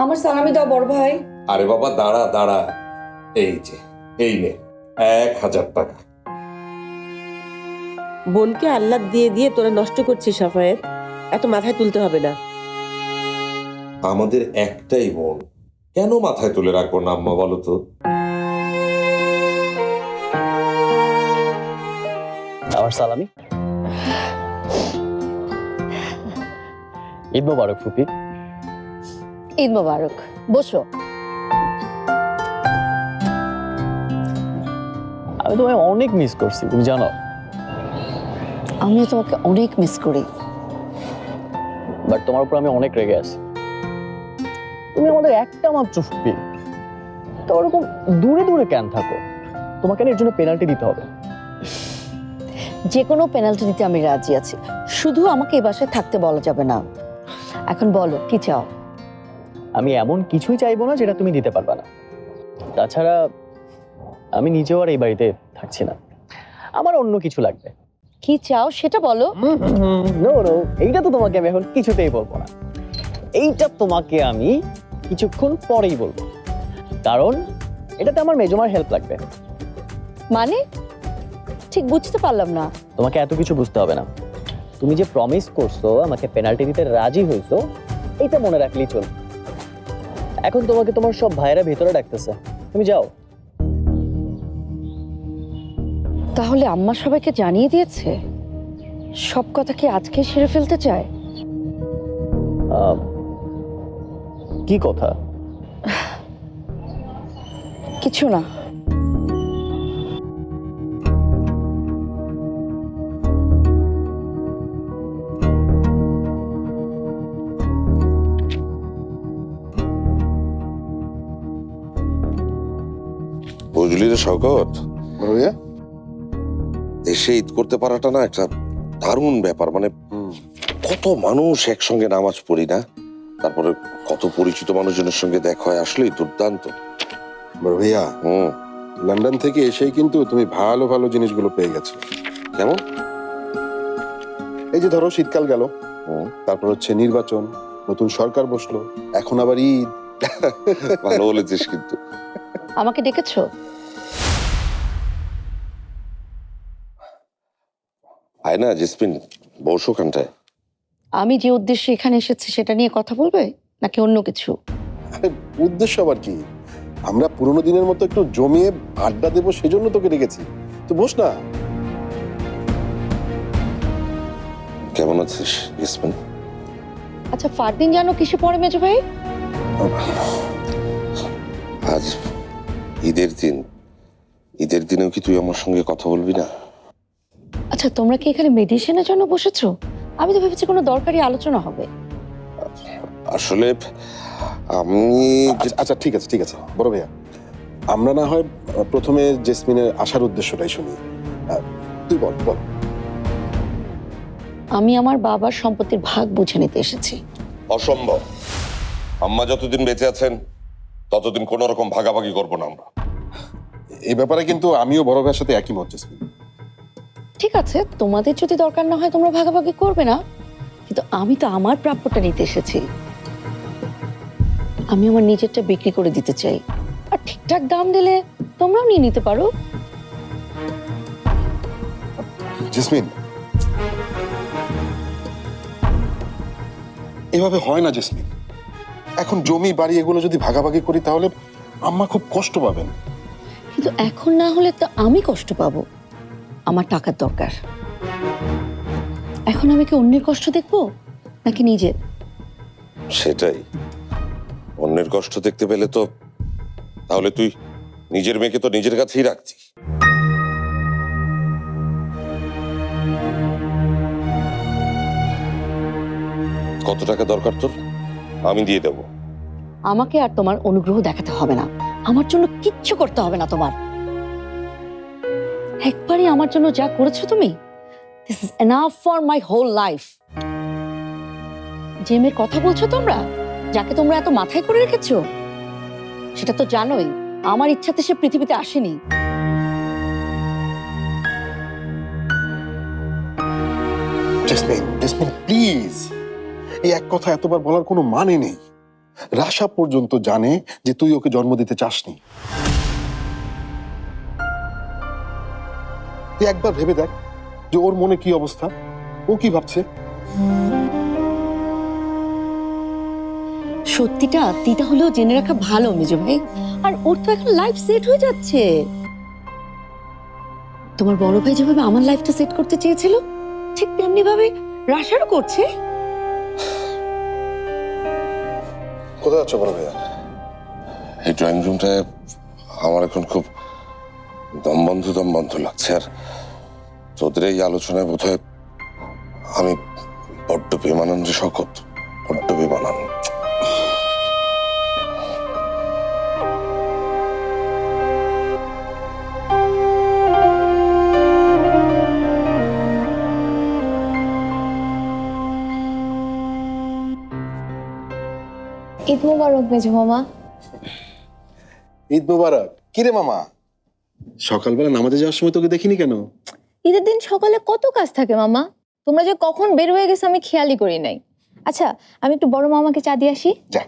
আমার সালামি দাও বড় ভাই। আরে বাবা দাঁড়া দাঁড়া, এই যে এই নে 1000 টাকা। বোনকে আল্লাহ দিয়ে দিয়ে তোরা নষ্ট করছিস সাফায়েত, এত মাথায় তুলতে হবে না। আমাদের একটাই বোন, কেন মাথায় তুলে রাখবো না আম্মা বলো তো? আমার সালামি। ঈদ মোবারক ফুপি। ঈদ মোবারক। বসো। আমি তোমায় অনেক মিস করছি, তুমি জানো। আমিও তোমাকে অনেক মিস করি। বাট তোমার উপর আমি অনেক রেগে আছি। তুমি আমাদের একটা মাত্র ফুপি, তো ওরকম দূরে দূরে কেন থাকো? তোমাকে এর জন্য পেনাল্টি দিতে হবে। যে কোনো পেনাল্টি দিতে আমি রাজি আছি, শুধু আমাকে এই বাসায় থাকতে বলা যাবে না। এখন বলো কি চাও? আমি এমন কিছুই চাইবো না যেটা তুমি দিতে পারবে না। তাছাড়া আমি নিজেও আর এই বাড়িতে থাকছি না, আমার অন্য কিছু লাগবে। কি চাও সেটা বলো। নো নো, এইটা তো তোমাকে আমি এখন কিছুতেই বলবো না। এইটা তোমাকে আমি কিছুক্ষণ পরেই বলবো, কারণ এটাতে আমার মেজমার হেল্প লাগবে। মানে ঠিক বুঝতে পারলাম না। তোমাকে এত কিছু বুঝতে হবে না। তুমি যে প্রমিস করছো আমাকে পেনাল্টি দিতে রাজি হইছো, এইটা মনে রাখলেই চল। এখন তোমাকে তোমার সব ভাইরা ভেতরে ডাকতেছে, তুমি যাও। তাহলে আম্মা সবাইকে জানিয়ে দিয়েছে? সব কথা কি আজকে সেরে ফেলতে চায়? কি কথা? কিছু না। বুঝলি রে শওকত, ভাইয়া দেশে ঈদ করতে পারাটা না একটা দারুণ ব্যাপার। মানে কত মানুষ একসঙ্গে নামাজ পড়ি না, তারপরে কত পরিচিত মানুষজনের সঙ্গে দেখা হয়, আসলেই দুর্দান্ত। বড় ভাইয়া, হুম, লন্ডন থেকে এসেই কিন্তু তুমি ভালো ভালো জিনিসগুলো পেয়ে গেছো। কেমন? এই যে ধরো শীতকাল গেল, হুম, তারপর হচ্ছে নির্বাচন, নতুন সরকার বসলো, এখন আবার ঈদ। ভালো বলেছিস কিন্তু। আমাকে ডেকেছো? আয় না জেসমিন, বসো খানটায়। আমি যে উদ্দেশ্যে এখানে এসেছি সেটা নিয়ে কথা বলবে নাকি অন্য কিছু? আরে উদ্দেশ্য আবার কি? আমরা পুরোনো দিনের মতো একটু জমিয়ে আড্ডা দেবো, সেজন্য তোকে ডেকেছি। তো বস না। কেমন আছিস জেসমিন? আচ্ছা ফারদিন জানো কিসে পড়ে মেজো ভাই? আজ ঈদের দিন, ঈদের দিনেও কি তুই আমার সঙ্গে কথা বলবি না? আচ্ছা তোমরা কি এখানে মেডিসিনের জন্য বসেছো? আমি তো ভেবেছি কোনো দরকারি আলোচনা হবে। আসলে আমি আচ্ছা ঠিক আছে ঠিক আছে বড় ভাইয়া, আমরা না হয় প্রথমে জেসমিনের আসার উদ্দেশ্যটাই শুনি। তুই বল বল। আমি আমার বাবার সম্পত্তির ভাগ বুঝে নিতে এসেছি। অসম্ভব। আম্মা যতদিন বেঁচে আছেন ততদিন কোন রকম ভাগাভাগি করবো না আমরা। এই ব্যাপারে কিন্তু আমিও বড় ভাইয়ের সাথে একই মত জেসমিন। ঠিক আছে, তোমাদের যদি দরকার না হয় তোমরা ভাগাভাগি করবে না, কিন্তু আমি তো আমার প্রাপ্যটা নিতে এসেছি। আমি আমার নিজেরটা বিক্রি করে দিতে চাই, আর ঠিকঠাক দাম দিলে তোমরাও নিয়ে নিতে পারো। জেসমিন, এভাবে হয় না জেসমিন। এখন জমি বাড়ি এগুলো যদি ভাগাভাগি করি তাহলে আম্মা খুব কষ্ট পাবেন। কিন্তু এখন না হলে তো আমি কষ্ট পাবো। আমার টাকার দরকার। এখন আমি কি অন্যের কষ্ট দেখবো নাকি নিজের? সেটাই, অন্যের কষ্ট দেখতে পেলে তো তাহলে তুই নিজের মেয়েকে তো নিজের কাছেই রাখতি। কত টাকা দরকার তোর? আমি দিয়ে দেবো। আমাকে আর তোমার অনুগ্রহ দেখাতে হবে না, আমার জন্য কিচ্ছু করতে হবে না তোমার। একবারই আমার জন্য যা করেছো তুমি, this is enough for my whole life. যে মেয়ের কথা বলছো তোমরা, যাকে তোমরা এত মাথায় করে রেখেছো, সেটা তো জানোই আমার ইচ্ছাতে সে পৃথিবীতে আসেনি। জেসমিন জেসমিন প্লিজ, এই এক কথা এতবার বলার কোনো মানে নেই। রাশা পর্যন্ত জানে যে তুই ওকে জন্ম দিতে চাসনি। তুই একবার ভেবে দেখ যে ওর মনে কি অবস্থা, ও কি ভাবছে। সত্যিটা তিতা হলেও জেনে রাখা ভালো মেজো ভাই। আর ওর তো এখন লাইফ সেট হয়ে যাচ্ছে। তোমার বড় ভাই যেভাবে আমার লাইফটা সেট করতে চেয়েছিল ঠিক তেমনি ভাবে রাশারও করছে। কোথায় যাচ্ছ বড় ভাইয়া? এই ড্রয়িং রুমটায় আমার এখন খুব দম বন্ধ লাগছে। আর তোদের এই আলোচনায় বোধহয় আমি বড্ড বেমানান রে শকত, বড্ড বেমানান। ঈদ মোবারক মেজো মামা। ঈদ মুবারক। কিরে মামা, সকালবেলা নামাজে যাওয়ার সময় তোকে দেখিনি কেন? ঈদের দিন সকালে কত কাজ থাকে মামা, তোমরা যে কখন বের হয়ে গেছো আমি খেয়ালই করি নাই। আচ্ছা আমি একটু বড় মামাকে চা দিয়ে আসি। যা।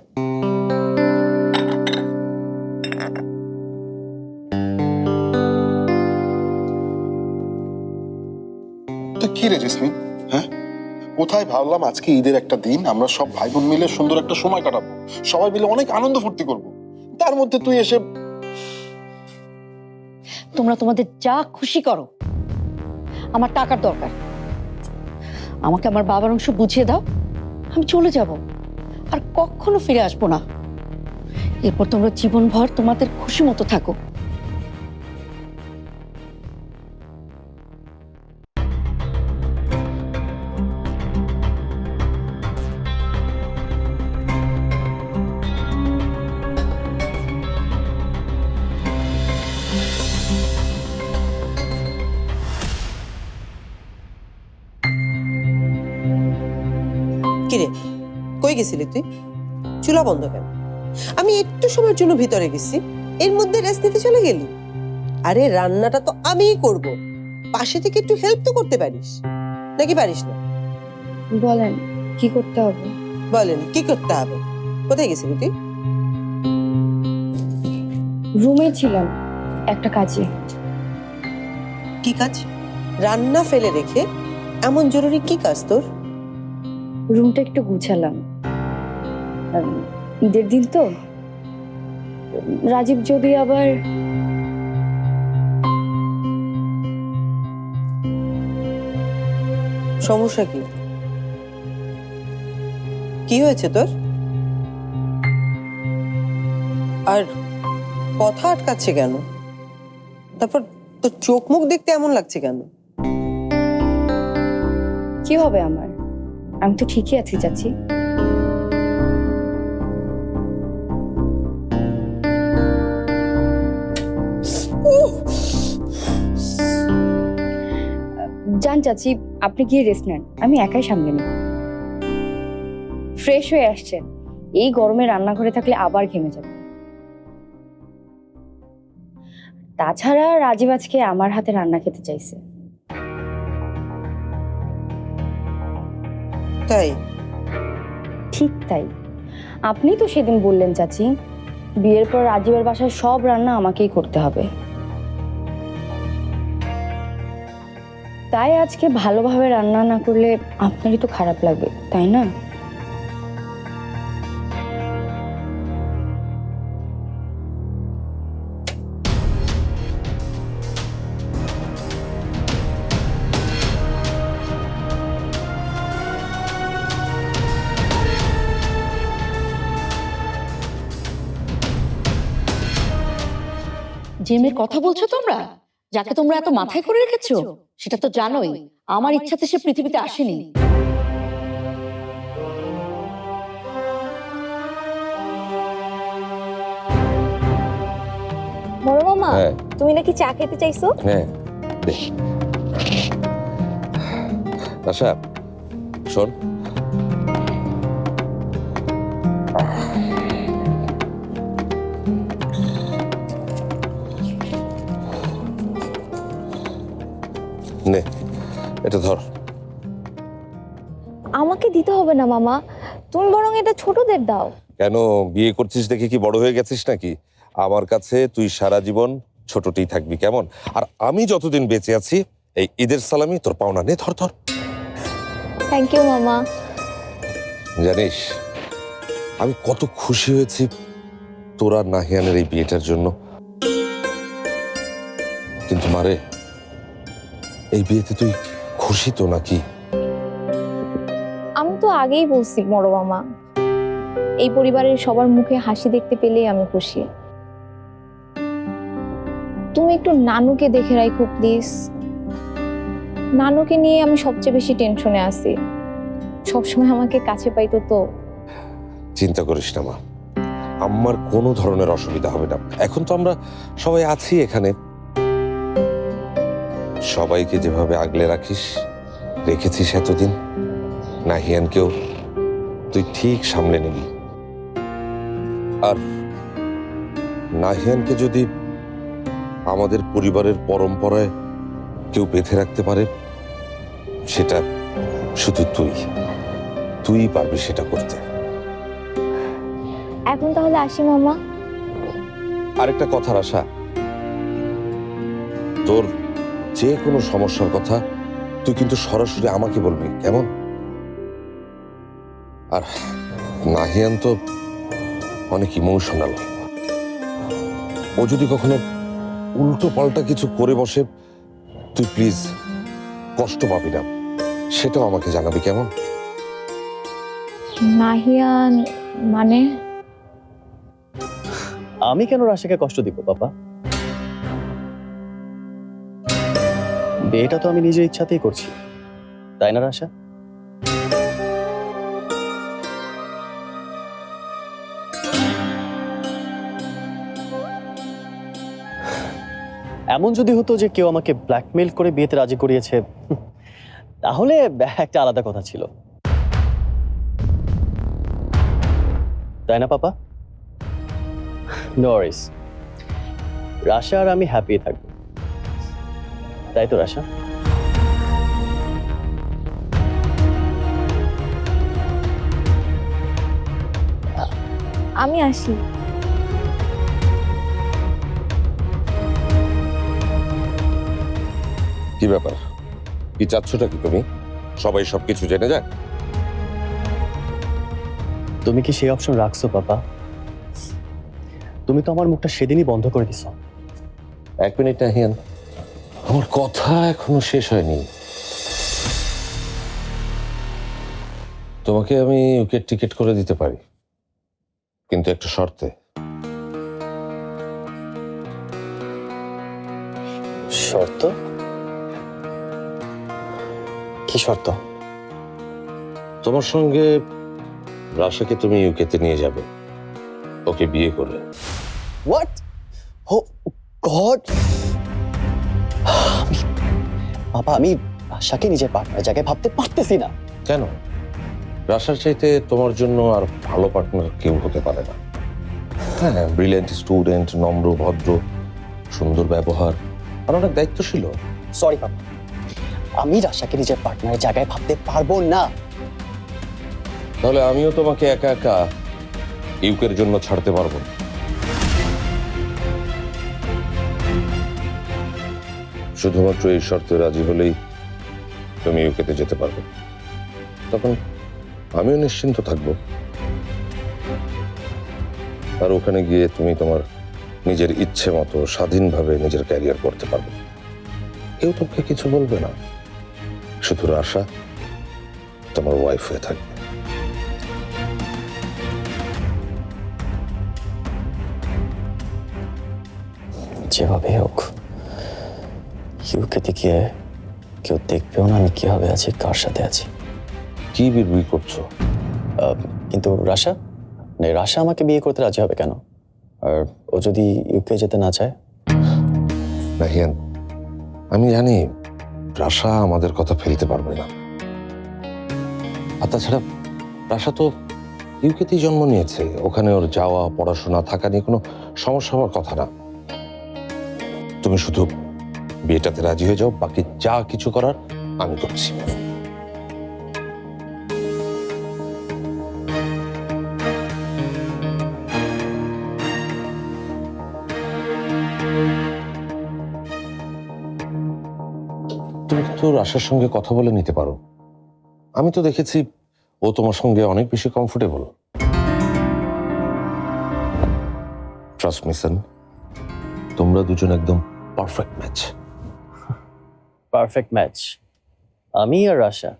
তো কি রে জেসমিন, হ্যাঁ কোথায় ভাবলাম আজকে ঈদের একটা দিন, আমরা সব ভাই বোন মিলে সুন্দর একটা সময় কাটাবো, সবাই মিলে অনেক আনন্দ ফুর্তি করবো, তার মধ্যে তুই এসে। তোমরা তোমাদের যা খুশি করো, আমার টাকার দরকার। আমাকে আমার বাবার অংশ বুঝিয়ে দাও, আমি চলে যাব, আর কখনো ফিরে আসবো না। এরপর তোমরা জীবনভর তোমাদের খুশি মতো থাকো। কিরে, কই গেছিলি তুই? চুলা বন্ধ কেন? আমি একটু সময়ের জন্য ভিতরে গেছি, এর মধ্যে রেস্ট নিতে চলে গেলি? আরে রান্নাটা তো আমিই করব, পাশে থেকে একটু হেল্প তো করতে পারিস, নাকি পারিস না? বলেন কি করতে হবে? বলেন কি করতে হবে? কোথায় গেছিলি তুই? রুমে ছিলাম একটা কাজে। কি কাজ? রান্না ফেলে রেখে এমন জরুরি কি কাজ তোর? রুমটা একটু গুছালাম, ঈদের দিন তো। রাজীব যদি আবার সমস্যা কি? কি হয়েছে তোর? আর কথা আটকাচ্ছে কেন? তারপর তোর চোখ মুখ দেখতে এমন লাগছে কেন? কি হবে আমার? আমি তো ঠিকই আছি চাচি। যান চাচি, আপনি গিয়ে রেস্ট নেন, আমি একাই সামলে নিব। ফ্রেশ হয়ে আসছেন, এই গরমে রান্নাঘরে থাকলে আবার ঘেমে যাবে। তাছাড়া রাজীব আজকে আমার হাতে রান্না খেতে চাইছে। তাই? ঠিক তাই। আপনি তো সেদিন বললেন চাচি, বিয়ের পর রাজীবের বাসায় সব রান্না আমাকেই করতে হবে। তাই আজকে ভালোভাবে রান্না না করলে আপনারই তো খারাপ লাগবে, তাই না? যে মেয়ের কথা বলছো তোমরা, যাকে তোমরা এত মাথায় করে রেখেছো, সেটা তো জানোই আমার ইচ্ছাতে সে পৃথিবীতে আসেনি। বড় মামা, হ্যাঁ। তুমি নাকি চা খেতে চাইছো? হ্যাঁ, বেশ। আচ্ছা শোন, নে এটা ধর। আমাকে দিতে হবে না মামা, তুমি বরং এটা ছোটদের দাও। কেন বিয়ে করছিস দেখে কি বড় হয়ে গেছিস নাকি? আমার কাছে তুই সারা জীবন ছোটতেই থাকবি, কেমন? আর আমি যতদিন বেঁচে আছি এই ঈদের সালামি তোর পাওনা, নে ধর ধর। থ্যাংক ইউ মামা। জানিস আমি কত খুশি হয়েছি তোর আর নাহিয়ানের এই বিয়েটার জন্য। কিন্তু মারে, এই বিয়েতে তুই খুশি তো নাকি? আমি তো আগেই বলছি বড় মামা, এই পরিবারের সবার মুখে হাসি দেখতে পেলেই আমি খুশি। তুমি একটু নানুকে দেখে রাখো প্লিজ। নানুকে নিয়ে আমি সবচেয়ে বেশি টেনশনে আছি। সবসময় আমাকে কাছে পাইতো তো। চিন্তা করিস না মা, আমার কোনো ধরনের অসুবিধা হবে না। এখন তো আমরা সবাই আছি এখানে। সবাইকে যেভাবে আগলে রাখিস, রেখেছিস এতদিন, নাহিয়ানকেও তুই ঠিক সামলে নিবি। আর নাহিয়ানকে যদি আমাদের পরিবারের পরম্পরায় কেউ বেঁধে রাখতে পারে, সেটা শুধু তুই পারবি সেটা করতে। এখন তাহলে আসি মামা। আরেকটা কথার আশা, তোর যে কোনো সমস্যার কথা তুই কিন্তু সরাসরি আমাকে বলবি, কেমন? আর নাহিয়ান তো অনেক ইমোশনাল। ও যদি কখনো উল্টো পাল্টা কিছু করে বসে, তুই প্লিজ কষ্ট পাবি না, সেটাও আমাকে জানাবি, কেমন? নাহিয়ান মানে? আমি কেন রাশাকে কষ্ট দিব বাবা? বিয়েটা তো আমি নিজের ইচ্ছাতেই করছি, তাই না রাশা? এমন যদি হতো যে কেউ আমাকে ব্ল্যাকমেল করে বিয়েতে রাজি করিয়েছে, তাহলে একটা আলাদা কথা ছিল, তাই না পাপা? নো ওয়ারিস, রাশা আর আমি হ্যাপি থাকবো, তাই তো রাশা? আমি আসি। কি ব্যাপার, কি চাচ্ছটা কি তুমি? সবাই সবকিছু জেনে যাক? তুমি কি সেই অপশন রাখছো পাপা? তুমি তো আমার মুখটা সেদিনই বন্ধ করে দিছো। এক মিনিট নাহিয়ান, আমার কথা এখনো শেষ হয়নি। তোমাকে আমি উইকেট টিকেট করে দিতে পারি, কিন্তু একটা শর্তে। শর্ত? কি শর্ত? তোমার সঙ্গে রাশাকে তুমি ইউকেতে নিয়ে যাবে, ওকে বিয়ে করবে। হোয়াট? Oh God! বাবা, আমি আশাকে নিজের পার্টনার জায়গায় ভাবতে পারতেছি না। কেন? রাশার চাইতে তোমার জন্য আর ভালো পার্টনার কেউ হতে পারে না। হ্যাঁ, ব্রিলিয়েন্ট স্টুডেন্ট, নম্র ভদ্র, সুন্দর ব্যবহার আর অনেক দায়িত্বশীল। সরি বাবা, আমি রাশাকে নিজের পার্টনারের জায়গায় ভাবতে পারবো না। তাহলে আমিও তোমাকে একা একা ইউকের জন্য ছাড়তে পারবো না। শুধুমাত্র এই শর্তে রাজি হলেই তুমি ইউকেতে যেতে পারবে। তখন আমিও নিশ্চিন্ত থাকবো, আর ওখানে গিয়ে তুমি তোমার নিজের ইচ্ছে মতো স্বাধীনভাবে নিজের ক্যারিয়ার করতে পারবে। কেউ তোমাকে কিছু বলবে না, শুধু রাশা তোমার ওয়াইফ হয়ে থাকবে। যেভাবে হোক ইউকেতে গিয়ে কেউ দেখবেও না আমি কিভাবে আছি, কার সাথে আছি। কি বিড়বিড় করছো? কিন্তু রাশা, মানে রাশা আমাকে বিয়ে করতে রাজি হবে কেন? আর ও যদি ইউকে যেতে না চায়? নাহিয়ান, আমি জানি রাশা আমাদের কথা ফেলতে পারবে না। আর তাছাড়া রাশা তো ইউকেতেই জন্ম নিয়েছে, ওখানে ওর যাওয়া, পড়াশোনা, থাকা নিয়ে কোনো সমস্যা হওয়ার কথা না। তুমি শুধু বিয়েটাতে রাজি হয়ে যাও, বাকি যা কিছু করার আমি করছি। তো রাশার সঙ্গে কথা বলে নিতে পারো। আমি তো দেখেছি ও তোমার সঙ্গে অনেক বেশি কমফোর্টেবল। ট্রাস্ট মি সান, তোমরা দুজন একদম পারফেক্ট ম্যাচ। পারফেক্ট ম্যাচ আমি আর রাশা।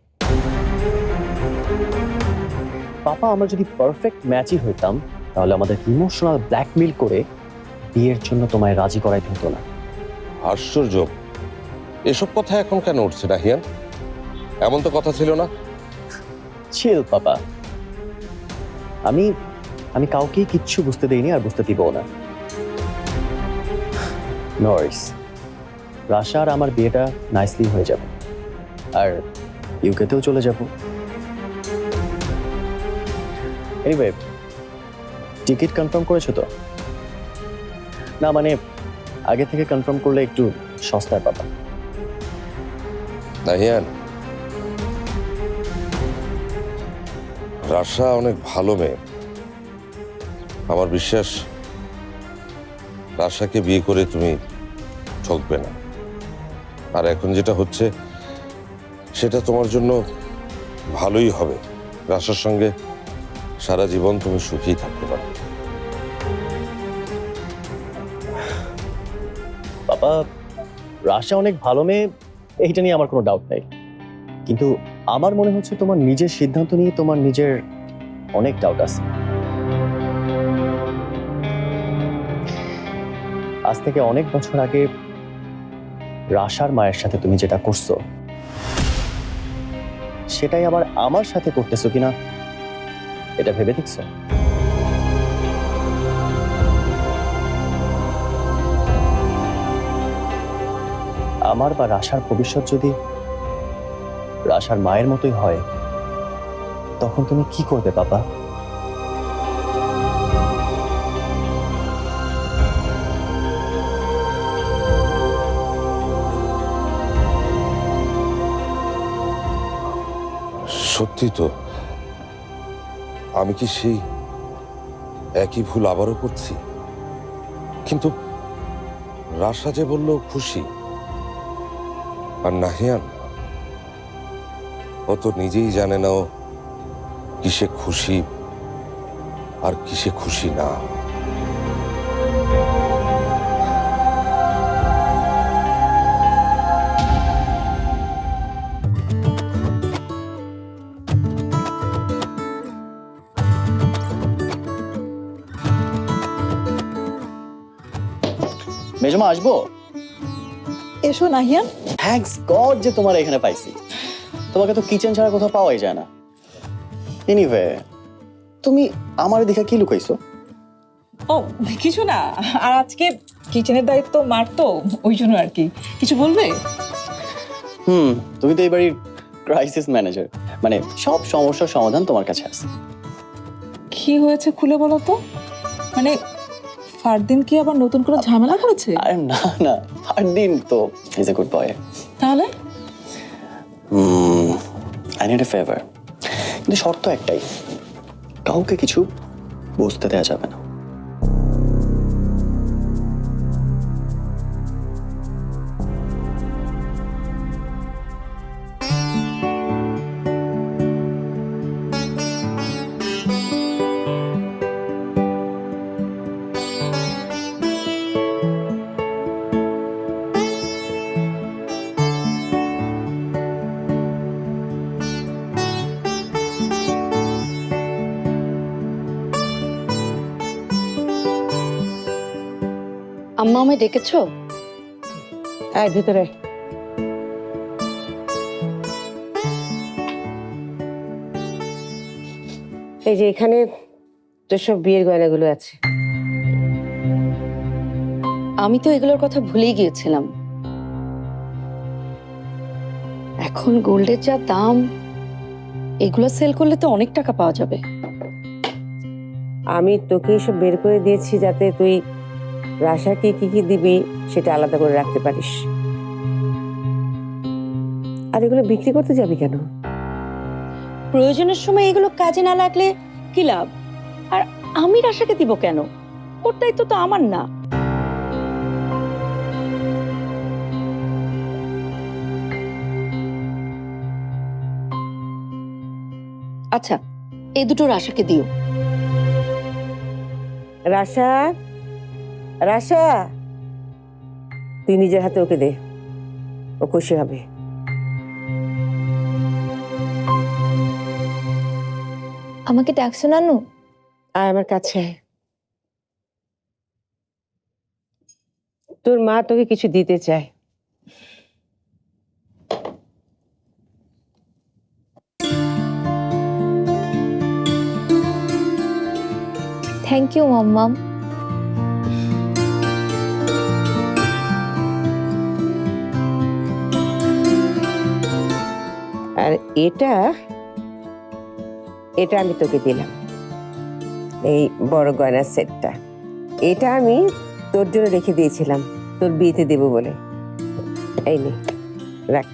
পাপা, আমরা যদি পারফেক্ট ম্যাচই হইতাম তাহলে আমাদের ইমোশনাল ব্ল্যাকমেল করে বিয়ের জন্য তোমায় রাজি করাইতে হতো না। আশ্চর্য, এসব কথা এখন কেন উঠছে নাহিয়ান? এমন তো কথা ছিল না। চিল পাপা, আমি আমি কাউকেই কিচ্ছু বুঝতে দেইনি আর বুঝতে দিব না। নরিস, রাশা আর আমার বিয়েটা নাইসলি হয়ে যাবে, আর ইউকেতেও চলে যাব। এনিওয়ে, টিকিট কনফার্ম করেছো তো? না মানে আগে থেকে কনফার্ম করলে একটু সস্তায় পাবা। নাহিয়ান, রাশা অনেক ভালো মেয়ে। আমার বিশ্বাস রাশাকে বিয়ে করে তুমি ঠকবে না। আর এখন যেটা হচ্ছে সেটা তোমার জন্য ভালোই হবে। রাশার সঙ্গে সারা জীবন তুমি সুখী থাকতে পারবে। বাবা, রাশা অনেক ভালো মেয়ে, এইটা নিয়ে আমার কোনো ডাউট নাই। কিন্তু আমার মনে হচ্ছে তোমার নিজের সিদ্ধান্ত নিয়ে তোমার নিজের অনেক ডাউট আছে। আজ থেকে অনেক বছর আগে রাশার মায়ের সাথে তুমি যেটা করছো সেটাই আবার আমার সাথে করতেছো কিনা এটা ভেবে দেখছো? আমার বা রাশার ভবিষ্যৎ যদি রাশার মায়ের মতোই হয় তখন তুমি কি করবে বাবা? সত্যি তো, আমি কি সেই একই ভুল আবারও করছি? কিন্তু রাশা যে বলল খুশি, আর নাহিয়ান ও তো নিজেই জানে না ও কিসে খুশি আর কিসে খুশি না। মেজমা আসবো? এসো নাহিয়ান। থ্যাঙ্কস গড যে তোমার এখানে পাইছি। তোমাকে তো কিচেন ছাড়া কোথাও পাওয়াই যায় না। এনিওয়ে, তুমি আমার দিকে কি লুকাইছো? ও কিছু না, আর আজকে কিচেনের দায়িত্ব মার, তো ওই জন্য আর কি। কিছু বলবে? তুমি তো এই বাড়ির ক্রাইসিস ম্যানেজার, মানে সব সমস্যার সমাধান তোমার কাছে আছে। কি হয়েছে খুলে বলো তো। মানে ফারদিন কি আবার নতুন করে ঝামেলা করেছে? আরে না না, ফারদিন তো ইজ এ গুড বয়। তাহলে আই নিড এ ফেভার, কিন্তু শর্ত একটাই, কাউকে কিছু বুঝতে দেওয়া যাবে না। আম্মা আমায় ডেকেছো? আয় ভেতরে। এই যে এখানে তোর সব বিয়ের গয়নাগুলো আছে। আমি তো এগুলোর কথা ভুলেই গিয়েছিলাম। এখন গোল্ডের যা দাম, এগুলো সেল করলে তো অনেক টাকা পাওয়া যাবে। আমি তোকে এসব বের করে দিয়েছি যাতে তুই রাশাকে কি কি দিবি সেটা আলাদা করে রাখতে পারিস। আর এগুলো বিক্রি করতে যাবি কেন? প্রয়োজনের সময় এগুলো কাজে না লাগলে কি লাভ? আর আমি রাশাকে দিব কেন? ওর দায়িত্ব তো আমার না। আচ্ছা, এই দুটো রাশাকে দিও। রাশা, রাশা, তুই নিজের হাতে ওকে দে, ও খুশি হবে। আমাকে ডাকছো নানু? আয় আমার কাছে আয়। তোর মা তোকে কিছু দিতে চায়। থ্যাংক ইউ মাম্মাম। আর এটা এটা আমি তোকে দিলাম, এই বড় গয়নার সেটটা। এটা আমি তোর জন্য রেখে দিয়েছিলাম তোর বিয়েতে দেব বলে। এই নে, রাখ।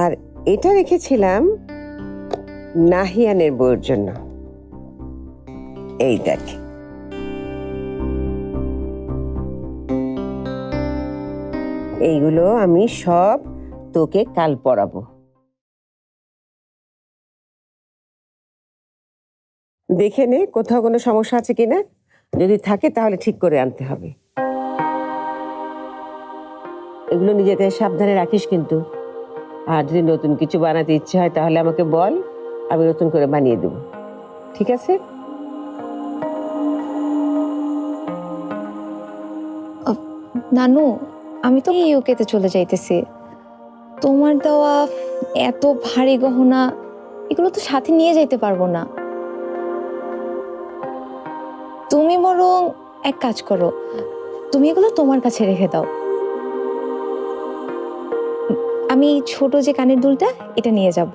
আর এটা রেখেছিলাম নাহিয়ানের বউয়ের জন্য। এই দেখ, এইগুলো আমি সব তোকে কাল পরাবো। দেখে নে কোথাও কোনো সমস্যা আছে কিনা, যদি থাকে তাহলে ঠিক করে আনতে হবে। এগুলো নিজেকে সাবধানে রাখিস কিন্তু। আর যদি নতুন কিছু বানাতে ইচ্ছে হয় তাহলে আমাকে বল, আমি নতুন করে বানিয়ে দেবো, ঠিক আছে? নানু, আমি তো ইউকেতে চলে যাইতেছি। তোমার দেওয়া এত ভারী গহনা এগুলো তো সাথে নিয়ে যাইতে পারবো না। তুমি বরং এক কাজ করো, তুমি এগুলো তোমার কাছে রেখে দাও। আমি ছোট যে কানের দুলটা এটা নিয়ে যাব,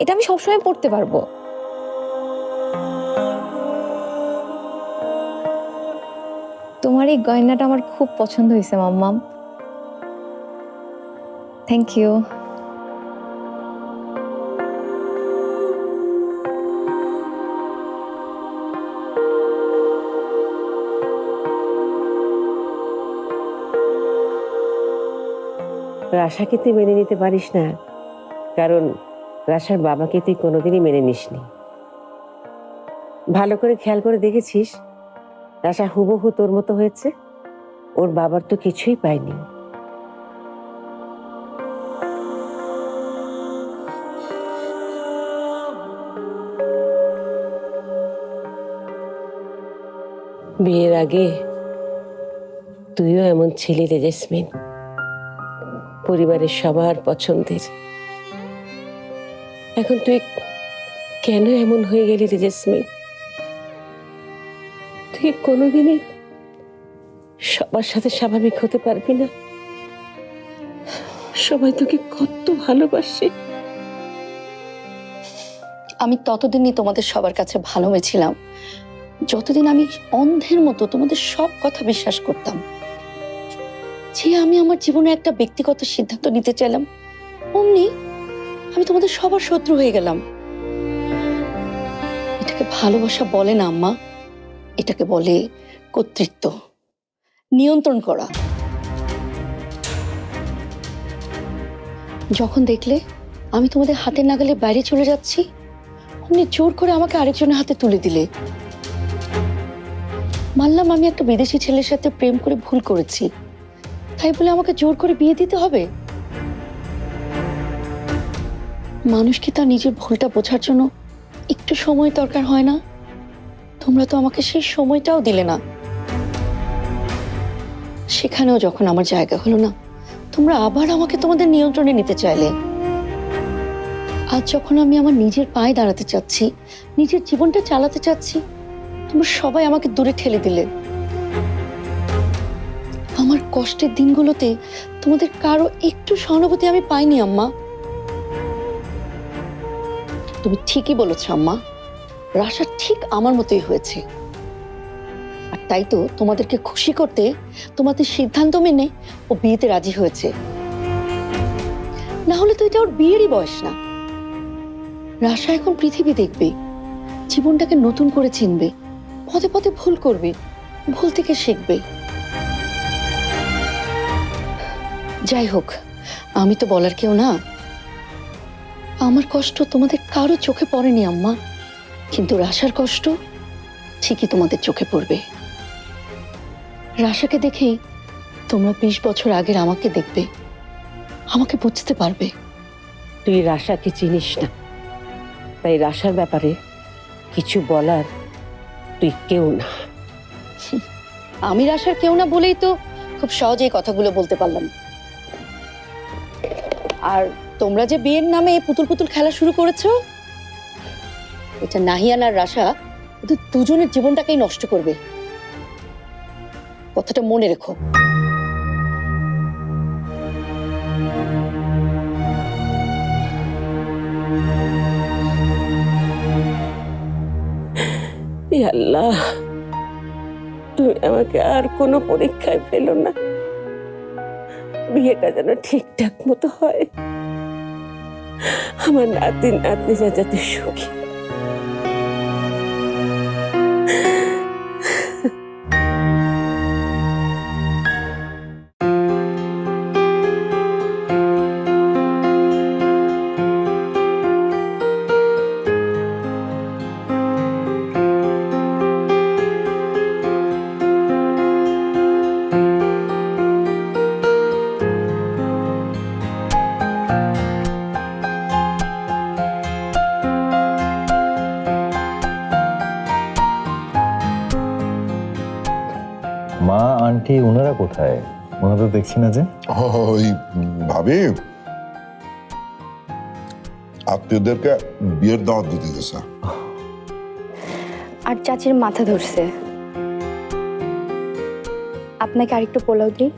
এটা আমি সবসময় পরতে পারবো। তোমার এই গয়নাটা আমার খুব পছন্দ হয়েছে মাম্মাম। Thank you. রাশাকে তুই মেনে নিতে পারিস না, কারণ রাশার বাবাকে তুই কোনোদিনই মেনে নিসনি। ভালো করে খেয়াল করে দেখেছিস, রাশা হুবহু তোর মতো হয়েছে। ওর বাবার তো কিছুই পায়নি। বিয়ের আগে তুইও এমন ছিলি রে জেসমিন, পরিবারের সবার পছন্দের। এখন তুই কেন এমন হয়ে গেলি রে জেসমিন? তুই কোনোদিনই সবার সাথে স্বাভাবিক হতে পারবি না। সবাই তোকে কত ভালোবাসে। আমি ততদিনই তোমাদের সবার কাছে ভালো হয়েছিলাম যতদিন আমি অন্ধের মতো তোমাদের সব কথা বিশ্বাস করতাম। যে আমি আমার জীবনে একটা ব্যক্তিগত সিদ্ধান্ত নিতে চাইলাম, অমনি আমি তোমাদের সবার শত্রু হয়ে গেলাম। এটাকে ভালোবাসা বলে না আম্মা, এটাকে বলে কর্তৃত্ব, নিয়ন্ত্রণ করা। যখন দেখলে আমি তোমাদের হাতের নাগালে বাইরে চলে যাচ্ছি, অমনি জোর করে আমাকে আরেকজনের হাতে তুলে দিলে। মানলাম আমি একটা বিদেশি ছেলের সাথে প্রেম করে ভুল করেছি, তাই বলে আমাকে জোর করে বিয়ে দিতে হবে? মানুষ কি তার নিজের ভুলটা বোঝার জন্য একটু সময় দরকার হয় না? তোমরা তো আমাকে সেই সময়টাও দিলে না। সেখানেও যখন আমার জায়গা হলো না, তোমরা আবার আমাকে তোমাদের নিয়ন্ত্রণে নিতে চাইলে। আজ যখন আমি আমার নিজের পায়ে দাঁড়াতে চাচ্ছি, নিজের জীবনটা চালাতে চাচ্ছি, তোমরা সবাই আমাকে দূরে ঠেলে দিলে। আমার কষ্টের দিনগুলোতে তোমাদের কারো একটু সহানুভূতি আমি পাইনি আম্মা। তুমি ঠিকই বলেছ আম্মা, রাশা ঠিক আমার মতোই হয়েছে। আর তাই তো তোমাদেরকে খুশি করতে তোমাদের সিদ্ধান্ত মেনে ও বিয়েতে রাজি হয়েছে। না হলে তো এটা ওর বিয়েরই বয়স না। রাশা এখন পৃথিবী দেখবে, জীবনটাকে নতুন করে চিনবে, পদে পদে ভুল করবে, ভুল থেকে শিখবে। যাই হোক, আমি তো বলার কেউ না। আমার কষ্ট তোমাদের কারো চোখে পড়েনি আম্মা, কিন্তু রাশার কষ্ট ঠিকই তোমাদের চোখে পড়বে। রাশাকে দেখেই তোমরা 20 বছর আগের আমাকে দেখবে, আমাকে বুঝতে পারবে। তুই রাশাকে চিনিস না, তাই রাশার ব্যাপারে কিছু বলার তুই কেউ না। আমি রাশার কেউ না বলেই তো খুব সহজেই কথাগুলো বলতে পারলাম। আর তোমরা যে বিয়ের নামে এই পুতুল পুতুল খেলা শুরু করেছো, এটা নাহিয়ান আর রাশা ওদের দুজনের জীবনটাকেই নষ্ট করবে, কথাটা মনে রেখো। ই আল্লাহ, তুমি আমাকে আর কোনো পরীক্ষায় ফেলো না, বিয়েটা যেন ঠিকঠাক মতো হয়, আমার নাতি নাতনিরা যাতে সুখী। মা, আন্টি ওনারা কোথায়? ওনারা তো দেখছি না যে। ওই ভাবি আত্মীয়দেরকে বিয়ের দাওয়াত দিতে গেছে। আর চাচির মাথা ধরছে। আপনাকে আরেকটু পোলাও দিই?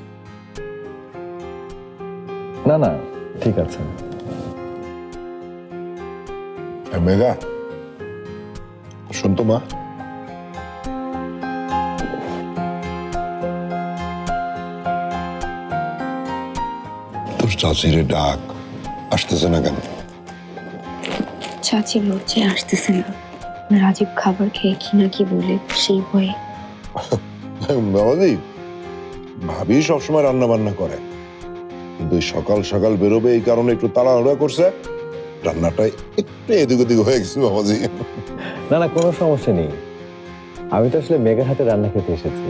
না না, ঠিক আছে। মেঘা, শুনতো মা, তোর চাচিরে ডাক, আসতেছে না কেন? চাচি লজ্জায় আসতেছে না, রাজীব খাবার খেয়ে কি না কি বলে সেই ভয়ে। বাবাজি, ভাবি সবসময় রান্না বান্না করে, কিন্তু ওই সকাল সকাল বেরোবে এই কারণে একটু তাড়াহুড়া করছে, রান্নাটা একটু এদিক ওদিক হয়ে গেছে বাবাজি। না না, কোনো সমস্যা নেই। আমি তো আসলে মেঘার হাতে রান্না খেতে এসেছি।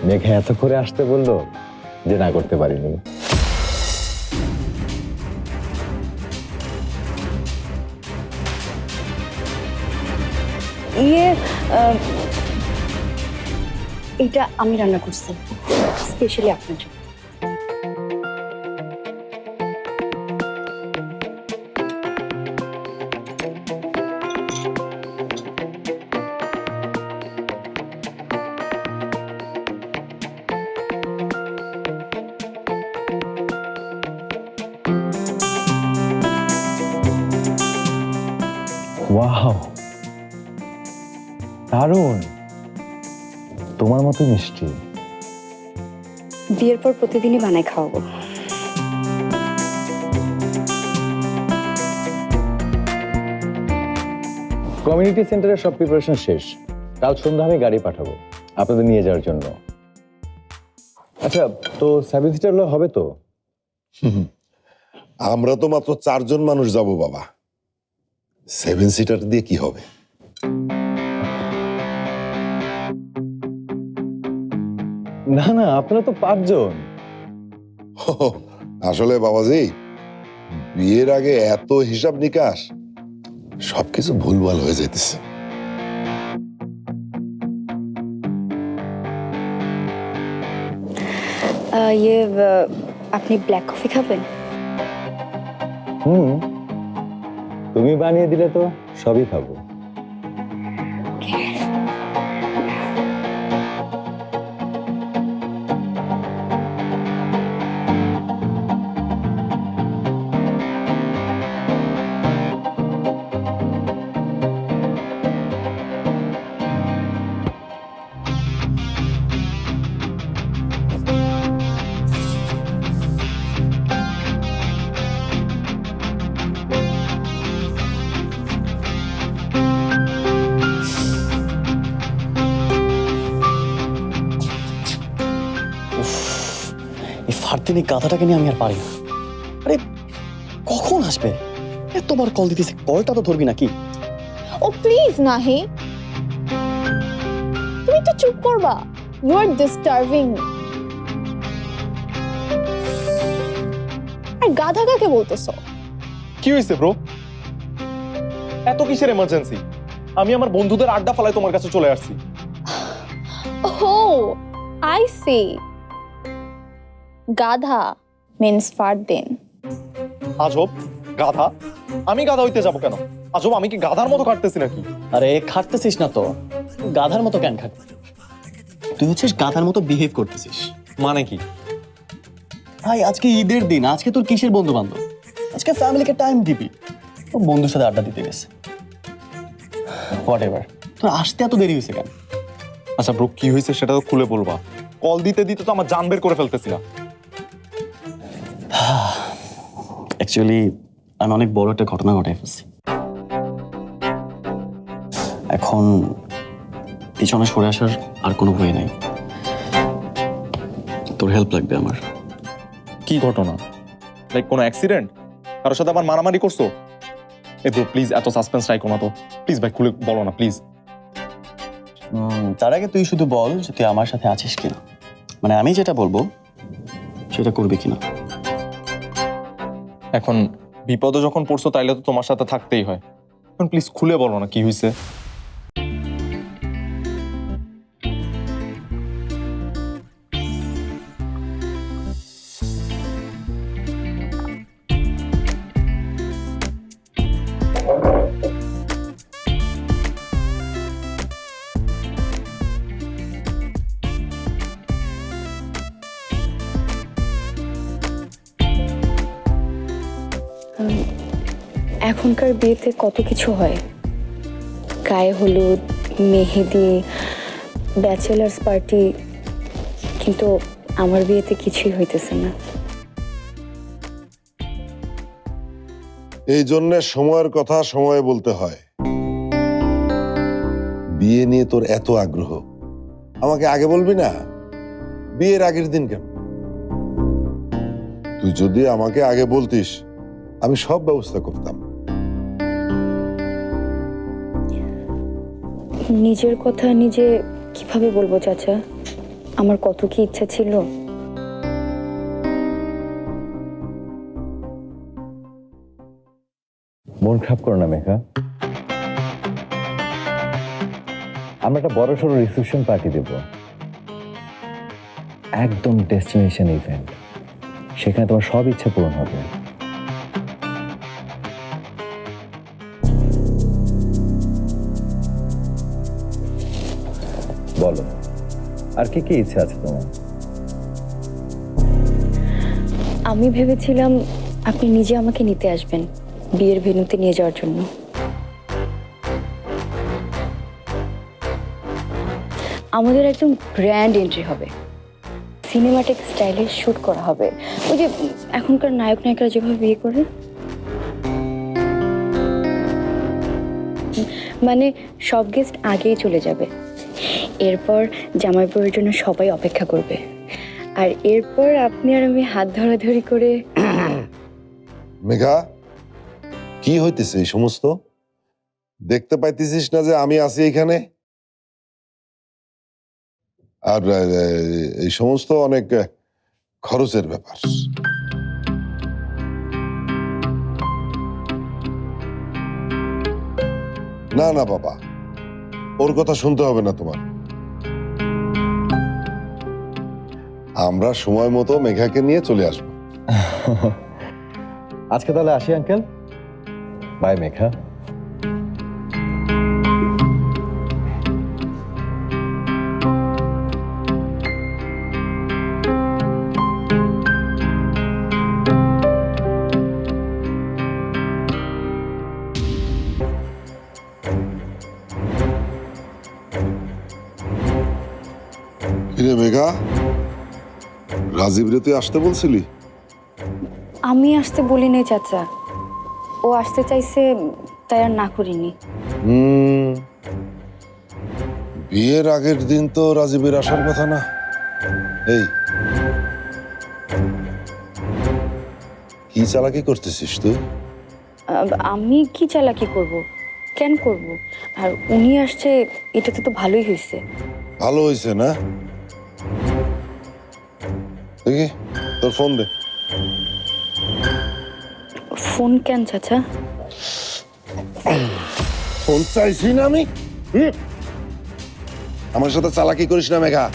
মেঘা এত করে আসতে বললো যে না করতে পারিনি। এটা আমি রান্না করছি স্পেশালি আপনার জন্য। ওয়াও, দারুণ! তোমার মতো মিষ্টি। বিয়ের পর প্রতিদিনই বানাই খাওয়াবো। কমিউনিটি সেন্টারের সব প্রিপারেশন শেষ। কাল সন্ধ্যা আমি গাড়ি পাঠাবো আপনাদের নিয়ে যাওয়ার জন্য। আচ্ছা, তো 7 সিটার হবে তো? আমরা তো মাত্র 4 জন মানুষ যাব বাবা, 7 সিটার দিয়ে কি হবে? না না, আপনারা তো 5 জন। আসলে বাবাজি, বিয়ের আগে এত হিসাব নিকাশ, সবকিছু ভুলভাল হয়ে যাইতেছে। আপনি ব্ল্যাক কফি খাবেন? তুমি বানিয়ে দিলে তো সবই খাবো। দিন এই গাধাটাকে নিয়ে আমি আর পারি না। আরে কখন আসবে? এতবার কল দিতেছি, কলটা তো ধরবি নাকি? ও প্লিজ নাহি, তুমি একটু চুপ করবা। You R disturbing. আর গাধা কাকে বলতেছো? কি হয়েছে ব্রো? এত কিসের এমার্জেন্সি? আমি আমার বন্ধুদের আড্ডা ফেলায় তোমার কাছে চলে আসছি। Oh, I see. গাধা means ফারদিন। আজব, গাধা? আমি গাধা হইতে যাবো কেন? আজব, আমি কি গাধার মতো কাটতেছি নাকি? আরে খাটতেছিস না তো, গাধার মতো কেন খাট? তুই হচ্ছিস গাধার মতো বিহেভ করতেছিস। মানে কি? ভাই আজকে ঈদের দিন, আজকে তোর কিসের বন্ধু বান্ধব? আজকে ফ্যামিলিকে টাইম দিবি। ও বন্ধুর সাথে আড্ডা দিতে গেছে। হোয়াট এভার, তোর আসতে এত দেরি হয়েছে কেন? আচ্ছা ব্রো, কি হয়েছে সেটা তো খুলে বলবা। কল দিতে দিতে তো আমার জান বের করে ফেলতেছিলাম। অ্যাকচুয়ালি আমি অনেক বড় একটা ঘটনা ঘটাই ফেলছি। এখন পিছনে সরে আসার আর কোনো ভয় নাই। তোর হেল্প লাগবে আমার। কি ঘটনা? লাইক কোনো অ্যাক্সিডেন্ট? কারোর সাথে আবার মারামারি করছো? এ ব্রো প্লিজ, এত সাসপেন্স রাখো না তো। প্লিজ ভাই, খুলে বলো না প্লিজ। তার আগে তুই শুধু বল যে তুই আমার সাথে আছিস কিনা, মানে আমি যেটা বলবো সেটা করবি কিনা। এখন বিপদে যখন পড়ছো তাইলে তো তোমার সাথে থাকতেই হয়। এখন প্লিজ খুলে বলো না কি হয়েছে। এখনকার বিয়েতে কত কিছু হয়, গায়ে হলুদ, মেহেদি, ব্যাচেলার্স পার্টি, কিন্তু আমার বিয়েতে কিছুই হইতেছে না। এই জন্য সময়ের কথা সময়ে বলতে হয়। বিয়ে নিয়ে তোর এত আগ্রহ, আমাকে আগে বলবি না? বিয়ের আগের দিন কেন? তুই যদি আমাকে আগে বলতিস আমি সব ব্যবস্থা করতাম। নিজের কথা নিজে কিভাবে বলবো চাচা? আমার কত কি ইচ্ছা ছিল। মন খারাপ করো না মেঘা, আমরা একটা বড় সড়ো রিসেপশন পার্টি দেব, একদম ডেস্টিনেশন ইভেন্ট। সেখানে তোমার সব ইচ্ছা পূরণ হবে। বলো, আর কি কি ইচ্ছা আছে তোমার? আমি ভেবেছিলাম আপনি নিজে আমাকে নিতে আসবেন বিয়ের ভেন্যুতে নিয়ে যাওয়ার জন্য। আমাদের একদম গ্র্যান্ড এন্ট্রি হবে, সিনেমাটিক স্টাইলে শুট করা হবে, ওই যে এখনকার নায়ক নায়িকারা যেভাবে বিয়ে করে। মানে সব গেস্ট আগেই চলে যাবে, এরপর জামাইবাবুর জন্য সবাই অপেক্ষা করবে, আর এরপর আপনি আর আমি হাত ধরাধরি করে। মেঘা, কি হইতেছে এই সমস্ত? দেখতে পাইতেছিস না যে আমি আছি এখানে? আর এই সমস্ত অনেক খরচের ব্যাপার। না না বাবা, ওর কথা শুনতে হবে না তোমার। আমরা সময় মতো মেঘাকে নিয়ে চলে আসবো। আজকে তাহলে আসি আঙ্কেল। বাই মেঘা। কিরে মেঘা, রাজীবরে তুই আসতে বলছিলি? আমি আসতে বলি নাই চাচা, ও আসতে চাইছে তাই আর না করিনি। বিয়ের আগের দিন তো রাজীবের আসার কথা না। এই কি চালাকি করতেছিস তুই? আমি কি চালাকি করব? কেন করব? আর উনি আসছে, এটাতে তো ভালোই হয়েছে। ভালো হয়েছে না? দেখি তোর ফোন দে। ফোন কেন চাচা? ফোন চাইছি না আমি। আমার সাথে চালাকি করিস না মেঘা,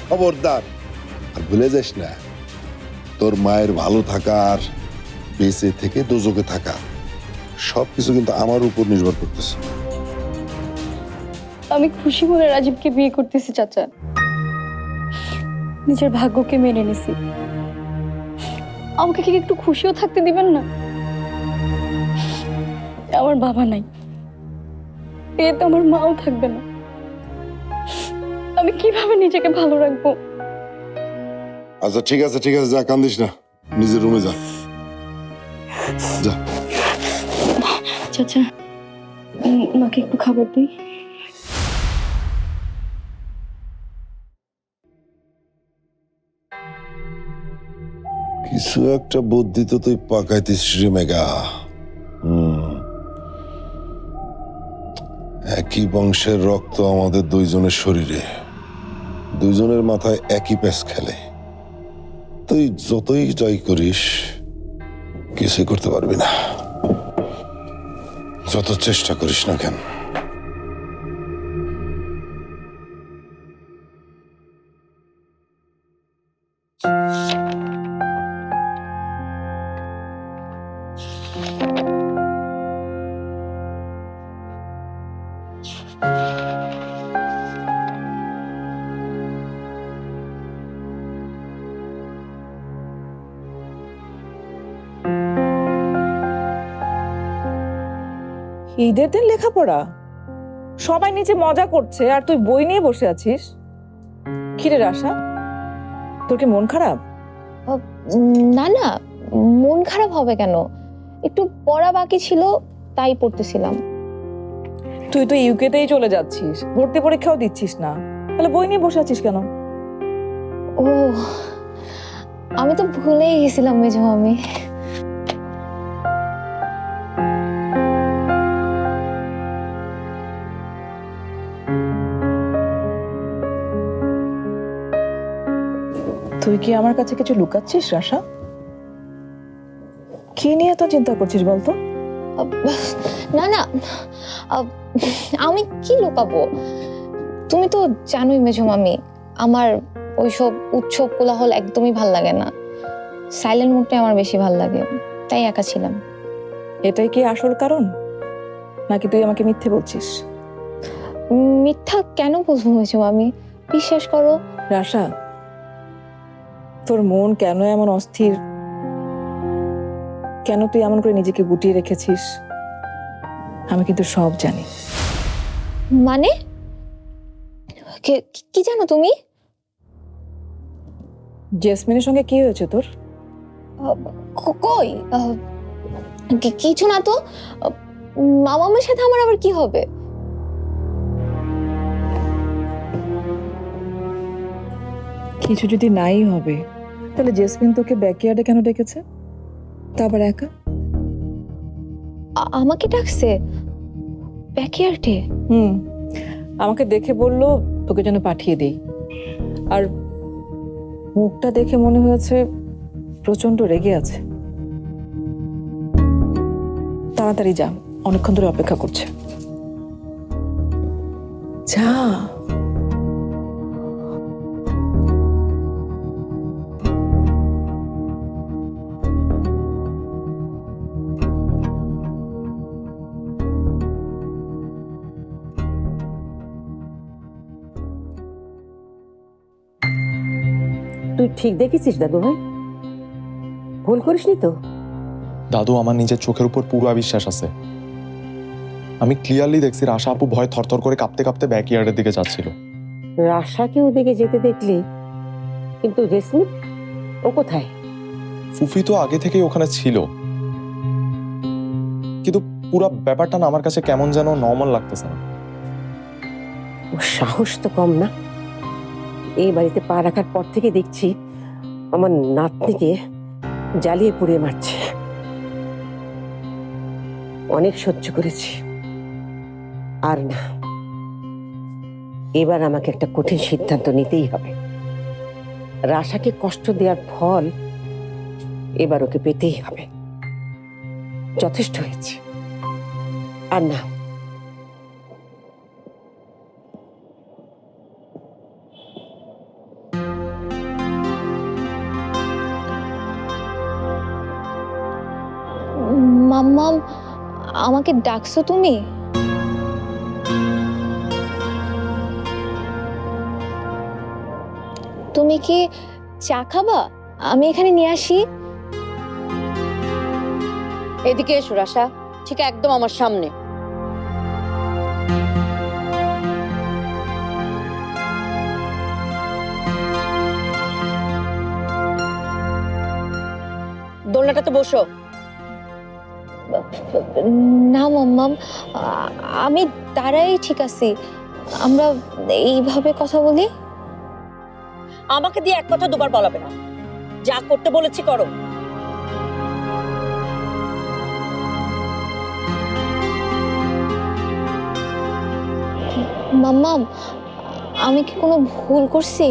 খবরদার। আর ভুলে যাস না, তোর মায়ের ভালো থাকার, বেঁচে থেকে দোজকে থাকা সবকিছু কিন্তু আমার উপর নির্ভর করতেছে। আমি খুশি মনে রাজীবকে বিয়ে করতেছি চাচা। নিজের ভাগ্যকে মেনে নিছি। আমাকে কি একটু খুশিও থাকতে দিবেন না? আমার বাবা নাই, এতে আমার মাও থাকবে না। আমি কিভাবে নিজেকে ভালো রাখবো? আচ্ছা ঠিক আছে ঠিক আছে, যা কান্দিস না, নিজের রুমে যা যা। চাচা, মাকে একটু খাবার দিই। কিছু একটা বুদ্ধি তো তুই পাকাইতিস রে মেঘা। একই বংশের রক্ত আমাদের দুইজনের শরীরে, দুইজনের মাথায় একই প্যাঁচ খেলে। তুই যতই যাই করিস কিছুই করতে পারবি না, যত চেষ্টা করিস না কেন। ঈদের দিন লেখাপড়া, সবাই নিচে মজা করছে আর তুই বই নিয়ে বসে আছিস। কিরে রাশা, তোর কি মন খারাপ? না না, মন খারাপ হবে কেন? একটু পড়া বাকি ছিল, তাই পড়তেছিলাম। তুই তো ইউকেতেই চলে যাচ্ছিস, ভর্তি পরীক্ষাও দিচ্ছিস না, তাহলে বই নিয়ে বসে আছিস কেন? ও, আমি তো ভুলেই গেছিলাম মেজো মামি। তুই কি আমার কাছে কিছু লুকাচ্ছিস রাশা? কি নিয়ে এত চিন্তা করছিস বলতো? না না, আমি কি লুকাবো? তুমি তো জানোই মেজো মামি, আমার ওইসব উৎসব কোলাহল একদমই ভাল লাগে না। সাইলেন্ট মুডটাই আমার বেশি ভাল লাগে, তাই একা ছিলাম। এটাই কি আসল কারণ, নাকি তুই আমাকে মিথ্যে বলছিস? মিথ্যা কেন বলবো মেজো মামি? বিশ্বাস করো। রাশা, তোর মন কেন এমন অস্থির? কেন তুই এমন করে নিজেকে গুটিয়ে রেখেছিস? আমি কিন্তু সব জানি। মানে কি জানো তুমি? জেসমিনের সঙ্গে কি হয়েছে তোর? কই, কিছু না তো। মামামের সাথে আমার আবার কি হবে? কিছু যদি নাই হবে, তাহলে জেসমিন তোকে ব্যাকইয়ার্ডে কেন ডেকেছে? তা আবার একা? আমাকে ডাকছে ব্যাকইয়ার্ডে? আমাকে দেখে বললো তোকে যেন পাঠিয়ে দেই। আর মুখটা দেখে মনে হয়েছে প্রচন্ড রেগে আছে। তাড়াতাড়ি যা, অনেকক্ষণ ধরে অপেক্ষা করছে। যা। তুই ঠিক দেখেছিস দাদু ভাই? ভুল করিসনি তো? দাদু, আমার নিজের চোখের উপর পুরো বিশ্বাস আছে। আমি ক্লিয়ারলি দেখছি রাশা আপু ভয় থরথর করে কাঁপতে কাঁপতে ব্যাকইয়ার্ডের দিকে যাচ্ছিল। রাশাকে ওদিকে যেতে দেখলি, কিন্তু জেসমিন ও কোথায়? ফুফি তো আগে থেকেই ওখানে ছিল, কিন্তু পুরো ব্যাপারটা না আমার কাছে কেমন যেন নর্মাল লাগতেছে না। ও সাহস তো কম না। এই বাড়িতে পা রাখার পর থেকে দেখছি আমার নাতনিকে জ্বালিয়ে পুড়িয়ে মারছে। অনেক সহ্য করেছি, আর না। এবার আমাকে একটা কঠিন সিদ্ধান্ত নিতেই হবে। রাশাকে কষ্ট দেওয়ার ফল এবার ওকে পেতেই হবে। যথেষ্ট হয়েছে, আর না। মাম্মাম, আমাকে ডাকছো তুমি? তুমি কি চা খাবা? আমি এখানে নিয়ে আসি। এদিকে এসো রাশা, ঠিক একদম আমার সামনে। দোলনাটাতে বসো। না মাম্মাম, আমি দাঁড়াই ঠিক আছি। আমরা এইভাবে কথা বলি। আমাকে দিয়ে এক কথা দুবার বলাবে না, যা করতে বলেছি করো। মাম্মাম, আমি কি কোনো ভুল করছি?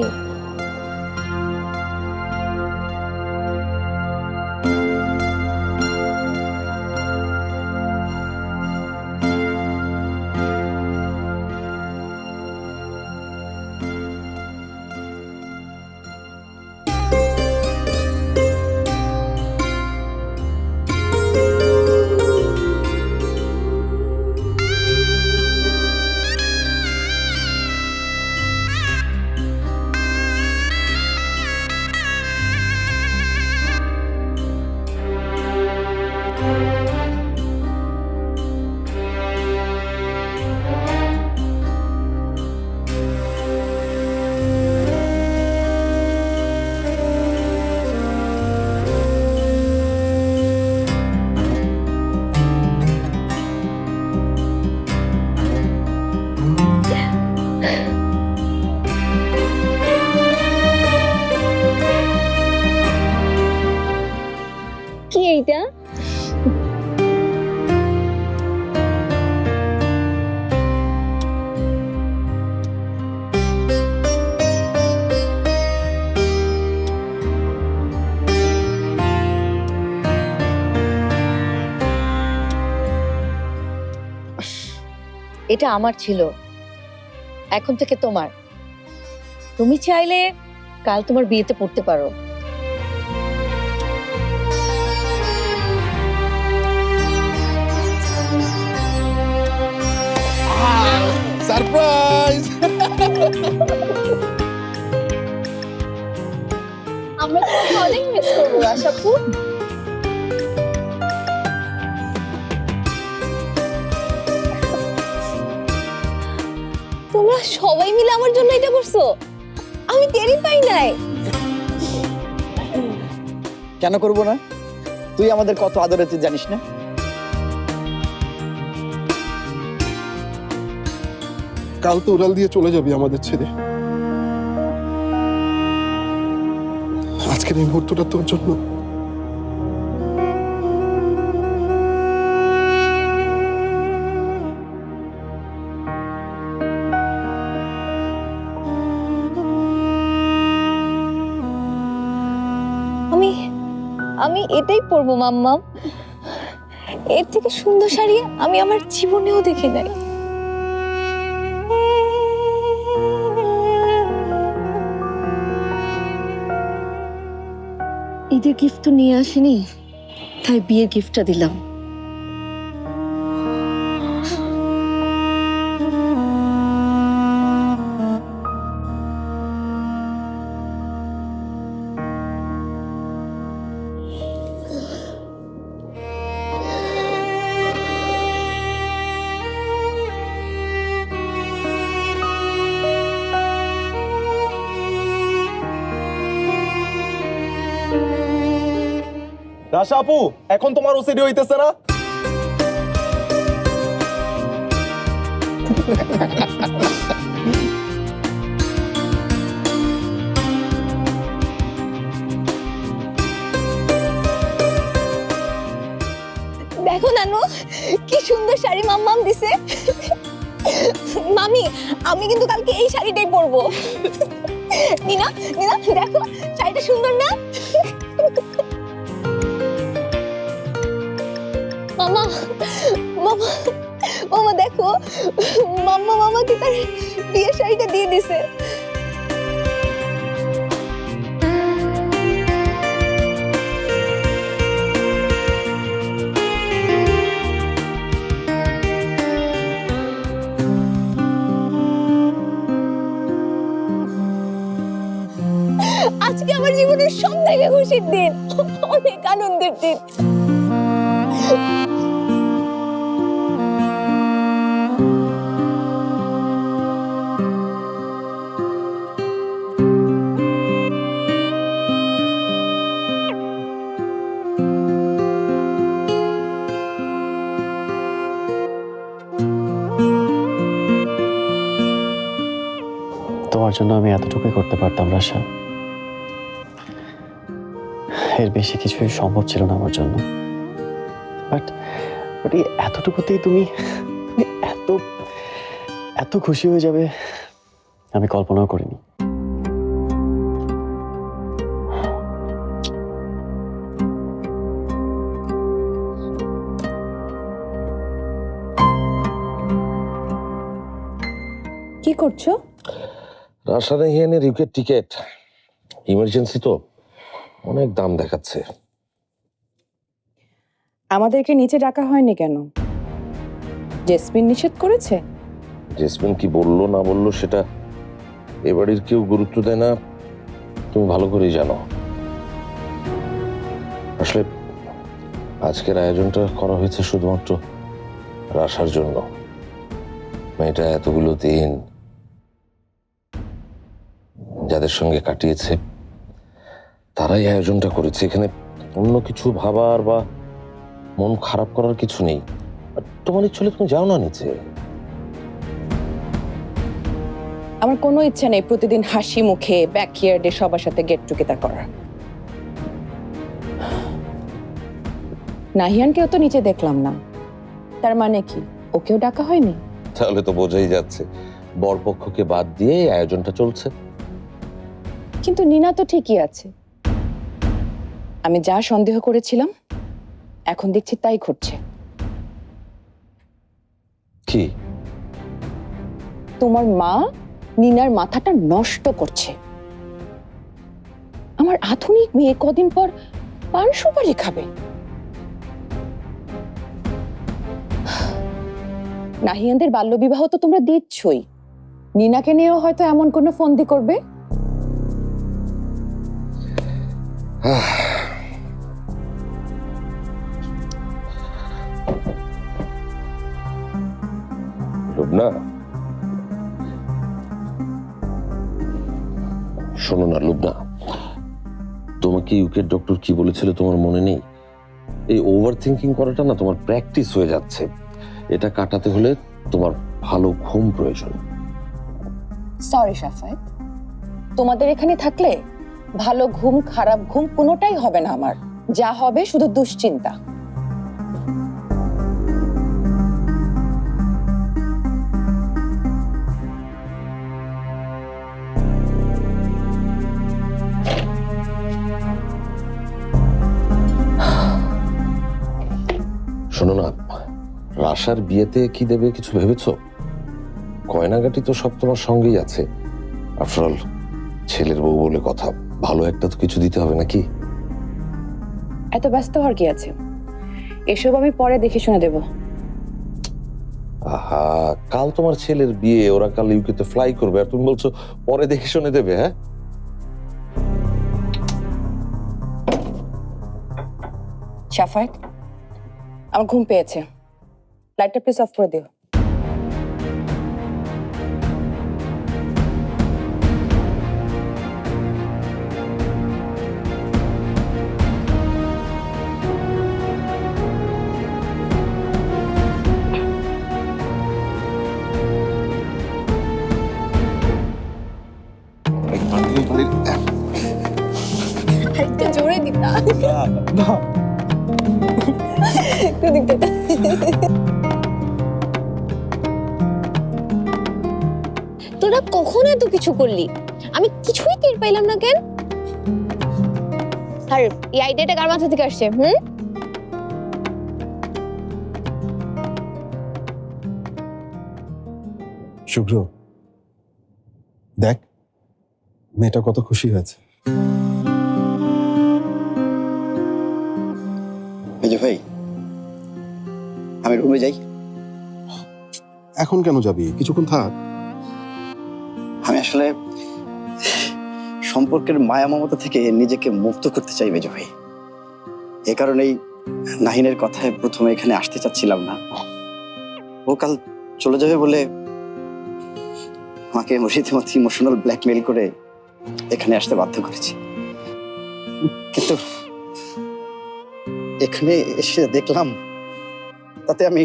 কি এইটা? এটা আমার ছিল, এখন থেকে তোমার। তুমি চাইলে কাল তোমার বিয়েতে পড়তে পারো। সারপ্রাইজ! আমরা তোমাকে অনেক মিস করবো আশাপু। তোমরা সবাই মিলে আমার জন্য এটা করছো, আমি টেরই পাই নাই। কেন করব না? তুই আমাদের কত আদরে, তুই জানিস না? কাল তো উড়াল দিয়ে চলে যাবি আমাদের ছেড়ে। আজকের এই মুহূর্তটা তোর জন্য। আমি এটাই পরবো মাম্মাম। এর থেকে সুন্দর শাড়ি আমি আমার জীবনেও দেখি নাই। ঈদের গিফট তো নিয়ে আসিনি, তাই বিয়ের গিফটটা দিলাম। রাশা আপু, এখন তোমার ওসিডি হইতেছে না? দেখো নানু, কি সুন্দর শাড়ি মাম্মাম দিছে। মামি, আমি কিন্তু কালকে এই শাড়িটাই পরবো। নিনা, নিনা দেখো শাড়িটা সুন্দর না? মামা, মামা, মামা দেখো, মাম্মা মামাকে তার বিয়ের শাড়িটা দিয়ে দিছে। আজকে আমার জীবনের সবথেকে খুশির দিন, অনেক আনন্দের দিন। তোমার জন্য আমি এতটুকুই করতে পারতাম রাশা, এর বেশি কিছুই সম্ভব ছিল না আমার জন্য। বাট এই এতটুকুতেই তুমি এত এত খুশি হয়ে যাবে আমি কল্পনাও করিনি। কি করছো? রাসায়নিকের ইউকের টিকিট ইমার্জেন্সি তো অনেক দাম দেখাচ্ছে। আমাদেরকে নিচে ডাকা হয়নি কেন? জেসমিন নিষেধ করেছে? জেসমিন কি বললো না বললো সেটা এ বাড়ির কেউ গুরুত্ব দেয় না, তুমি ভালো করেই জানো। আসলে আজকের আয়োজনটা করা হয়েছে শুধুমাত্র রাশার জন্য। মেয়েটা এতগুলো দিন যাদের সঙ্গে কাটিয়েছে তারাই আয়োজনটা করেছে। এখানে অন্য কিছু ভাবার বা মন খারাপ করার কিছু নেই। তোমার ইচ্ছে হলে তুমি যাও না নিচে। আমার কোনো ইচ্ছা নেই প্রতিদিন হাসি মুখে ব্যাকইয়ার্ডে সবার সাথে গেট টুগেদার করার। নাহিয়ানকেও তো নিচে দেখলাম না, তার মানে কি ওকেও ডাকা হয়নি? তাহলে তো বোঝাই যাচ্ছে বরপক্ষকে বাদ দিয়ে এই আয়োজনটা চলছে। কিন্তু নিনা তো ঠিকই আছে। আমি যা সন্দেহ করেছিলাম এখন দেখছি তাই ঘটছে। কি? তোমার মা নিনার মাথাটা নষ্ট করছে। আমার আধুনিক মেয়ে কদিন পর পান সুপারি খাবে। নাহিয়ানদের বাল্যবিবাহ তো তোমরা দিচ্ছই, নিনাকে নিয়েও হয়তো এমন কোনো ফন্দি করবে। লুবনা, শোনো না লুবনা, তোমাকে ইউকের ডক্টর কি বলেছিল তোমার মনে নেই? এই ওভার থিঙ্কিং করাটা না তোমার প্র্যাকটিস হয়ে যাচ্ছে। এটা কাটাতে হলে তোমার ভালো ঘুম প্রয়োজন। সরি শাফায়েত, তোমাদের এখানে থাকলে ভালো ঘুম খারাপ ঘুম কোনোটাই হবে না আমার। যা হবে শুধু দুশ্চিন্তা। শোনো না, রাশার বিয়েতে কি দেবে কিছু ভেবেছো? গয়নাগাটি তো সব তোমার সঙ্গেই আছে। আফটারঅল ছেলের বউ বলে কথা, ভালো একটা তো কিছু দিতে হবে নাকি? এত ব্যস্ত হওয়ার কি আছে? এসব আমি পরে দেখে শুনে দেব। আহা, কাল তোমার ছেলের বিয়ে, ওরা কাল ইউকেতে ফ্লাই করবে আর তুমি বলছো পরে দেখে শুনে দেবে? হ্যাঁ, শাফায়েত, আমার ঘুম পেয়েছে, লাইটটা প্লিজ অফ করে দিও। একটু জোরে দিতা। তোরা কখন এত কিছু করলি? আমি কিছুই টের পাইলাম না কেন? আর এই আইডিয়াটা কার মাথা থেকে আসছে? শুভ্র, দেখ মেয়েটা কত খুশি হয়েছে। মেজো ভাই, আমি রুমে যাই। এখন কেন যাবি? কিছুক্ষণ থাক। আমি আসলে সম্পর্কের মায়া মমতা থেকে নিজেকে মুক্ত করতে চাই মেজো ভাই। এ কারণেই নাহিনের কথায় প্রথমে এখানে আসতে চাচ্ছিলাম না। ও কাল চলে যাবে বলে আমাকে রীতিমতো ইমোশনাল ব্ল্যাকমেইল করে এখানে আসতে বাধ্য করেছি। কিন্তু এখানে এসে দেখলাম তাতে আমি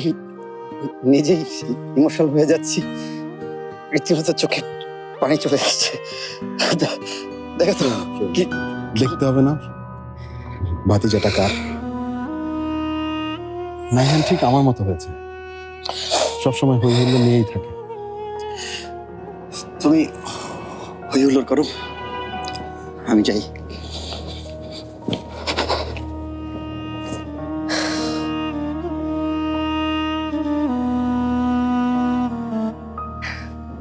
নিজেই ইমোশনাল হয়ে যাচ্ছি। রীতিমতো চোখে পানি চলে আসছে। দেখো তো কি দেখতে হবে না ভাতিজাটা কার। নাহিয়ান ঠিক আমার মতো হয়েছে, সবসময় হই হুল্লোড় নিয়েই থাকে। তুমি হই হুল্লোড় করো, আমি যাই।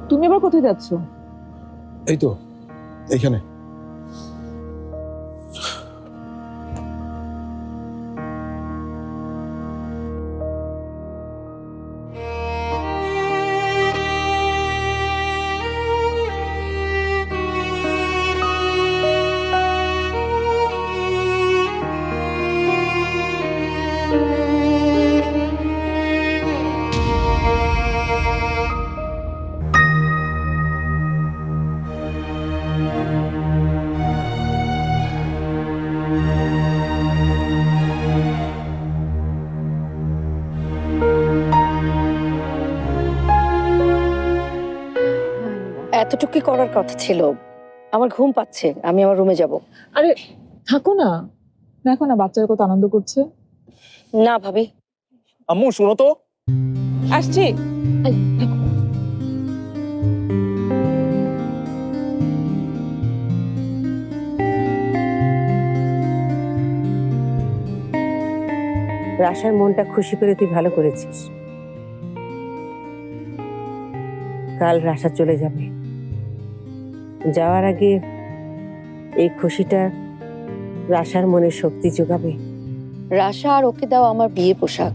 তুমি আবার কোথায় যাচ্ছ? এই তো এইখানে। এতটুকুই করার কথা ছিল। আমার ঘুম পাচ্ছে, আমি আমার রুমে যাব। আরে থাকো না, দেখো না বাচ্চারা কত আনন্দ করছে। না ভাবি। আম্মু শুনো তো। আসছি। রাশার মনটা খুশি করে তুই ভালো করেছিস। কাল রাশা চলে যাবে, যাওয়ার আগে এই খুশিটা রাশার মনে শক্তি যোগাবে। রাশা আর ওকে দেওয়া আমার বিয়ে পোশাক,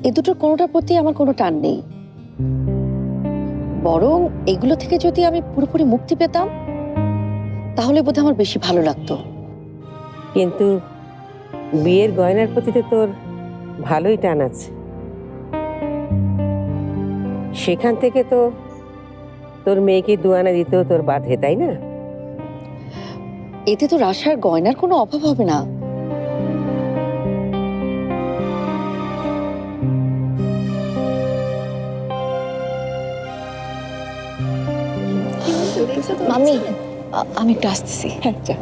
এই দুটোর কোনোটার প্রতি আমার কোনো টান নেই। বরং এগুলো থেকে যদি আমি পুরোপুরি মুক্তি পেতাম তাহলে বোধহয় আমার বেশি ভালো লাগতো। কিন্তু বিয়ের গয়নার প্রতি তো তোর ভালোই টান আছে। সেখান থেকে তো তোর মেয়েকে দুয়ানা দিতেও তোর বাধে, তাই না? এতে তো রাশার গয়নার কোনো অভাব হবে না। মামি, আমি একটু আসতেছি। হ্যাঁ যা।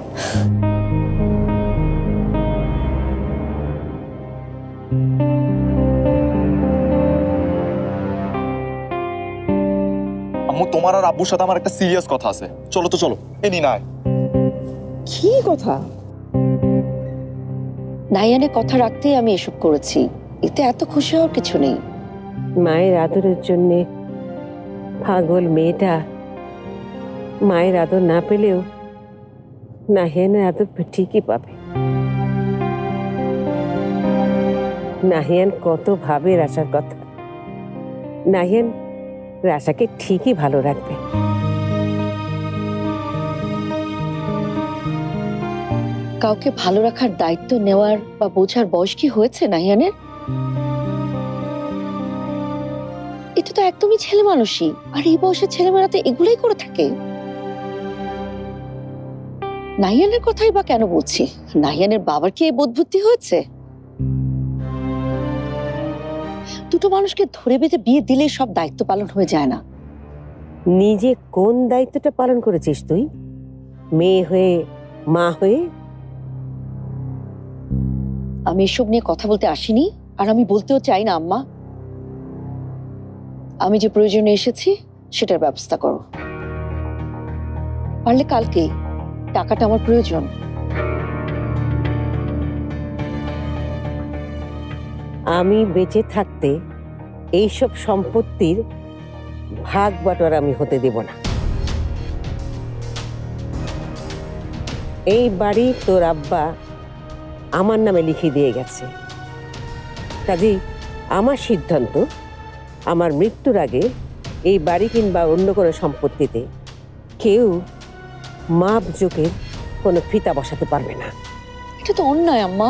আম্মু তোমার আর আব্বুর সাথে আমার একটা সিরিয়াস কথা আছে। চলো তো চলো। এ নি না। কি কথা? নাইয়ানের কথা রাখতেই আমি এসব করেছি, এতে এত খুশি হওয়ার কিছু নেই। মায়ের আদরের জন্যে পাগল মেয়েটা মায়ের আদর না পেলেও নাহিয়ানের আদর ঠিকই পাবে। নাহিয়ান কত ভাবে রাশার কথা। নাহিয়ান রাশাকে ঠিকই ভালো রাখবে। কাউকে ভালো রাখার দায়িত্ব নেওয়ার বা বোঝার বয়স কি হয়েছে নাহিয়ানের? এটা তো একদমই ছেলে মানুষই, আর এই বয়সের ছেলেমেয়েরা তো এগুলোই করে থাকে। নাহিয়ানের কথাই বা কেন বলছি? নাহিয়ানের বাবার কি এই বোধ বুদ্ধি হয়েছে? দুটো মানুষকে ধরে বেঁধে বিয়ে দিলেই সব দায়িত্ব পালন হয়ে যায় না। নিজে কোন দায়িত্বটা পালন করেছিস তুই, মেয়ে হয়ে, মা হয়ে? আমি এসব নিয়ে কথা বলতে আসিনি, আর আমি বলতেও চাই না আম্মা। আমি যে প্রয়োজনে এসেছি সেটার ব্যবস্থা করো। পারলে কালকেই। টাকাটা আমার প্রয়োজন। আমি বেঁচে থাকতে এইসব সম্পত্তির ভাগ বাটোয়ারা আমি হতে দেব না। এই বাড়ি তোর আব্বা আমার নামে লিখে দিয়ে গেছে, কাজেই আমার সিদ্ধান্ত, আমার মৃত্যুর আগে এই বাড়ি কিংবা অন্য কোনো সম্পত্তিতে কেউ মাপ যোগের কোনো ফিতা বসাতে পারবে না। এটা তো অন্যায় আম্মা।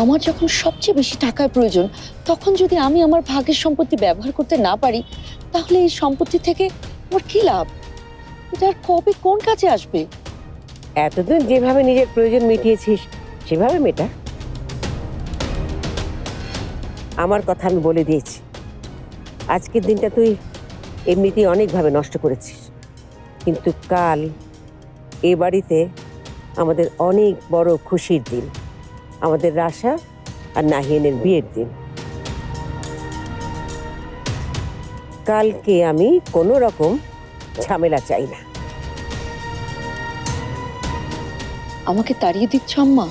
আমার যখন সবচেয়ে বেশি টাকার প্রয়োজন, তখন যদি আমি আমার ভাগের সম্পত্তি ব্যবহার করতে না পারি, তাহলে এই সম্পত্তি থেকে আমার কি লাভ? এটা আর কবে কোন কাজে আসবে? এতদিন যেভাবে নিজের প্রয়োজন মিটিয়েছিস সেভাবে মেটা। আমার কথা আমি বলে দিয়েছি, আজকের দিনটা তুই এমনিতেই অনেকভাবে নষ্ট করেছিস, কিন্তু কাল এ বাড়িতে আমাদের অনেক বড় খুশির দিন, আমাদের রাশা আর নাহিয়ানের বিয়ের দিন। কালকে আমি কোনো রকম ঝামেলা চাই না। আমাকে তাড়িয়ে দিচ্ছ আম্মা?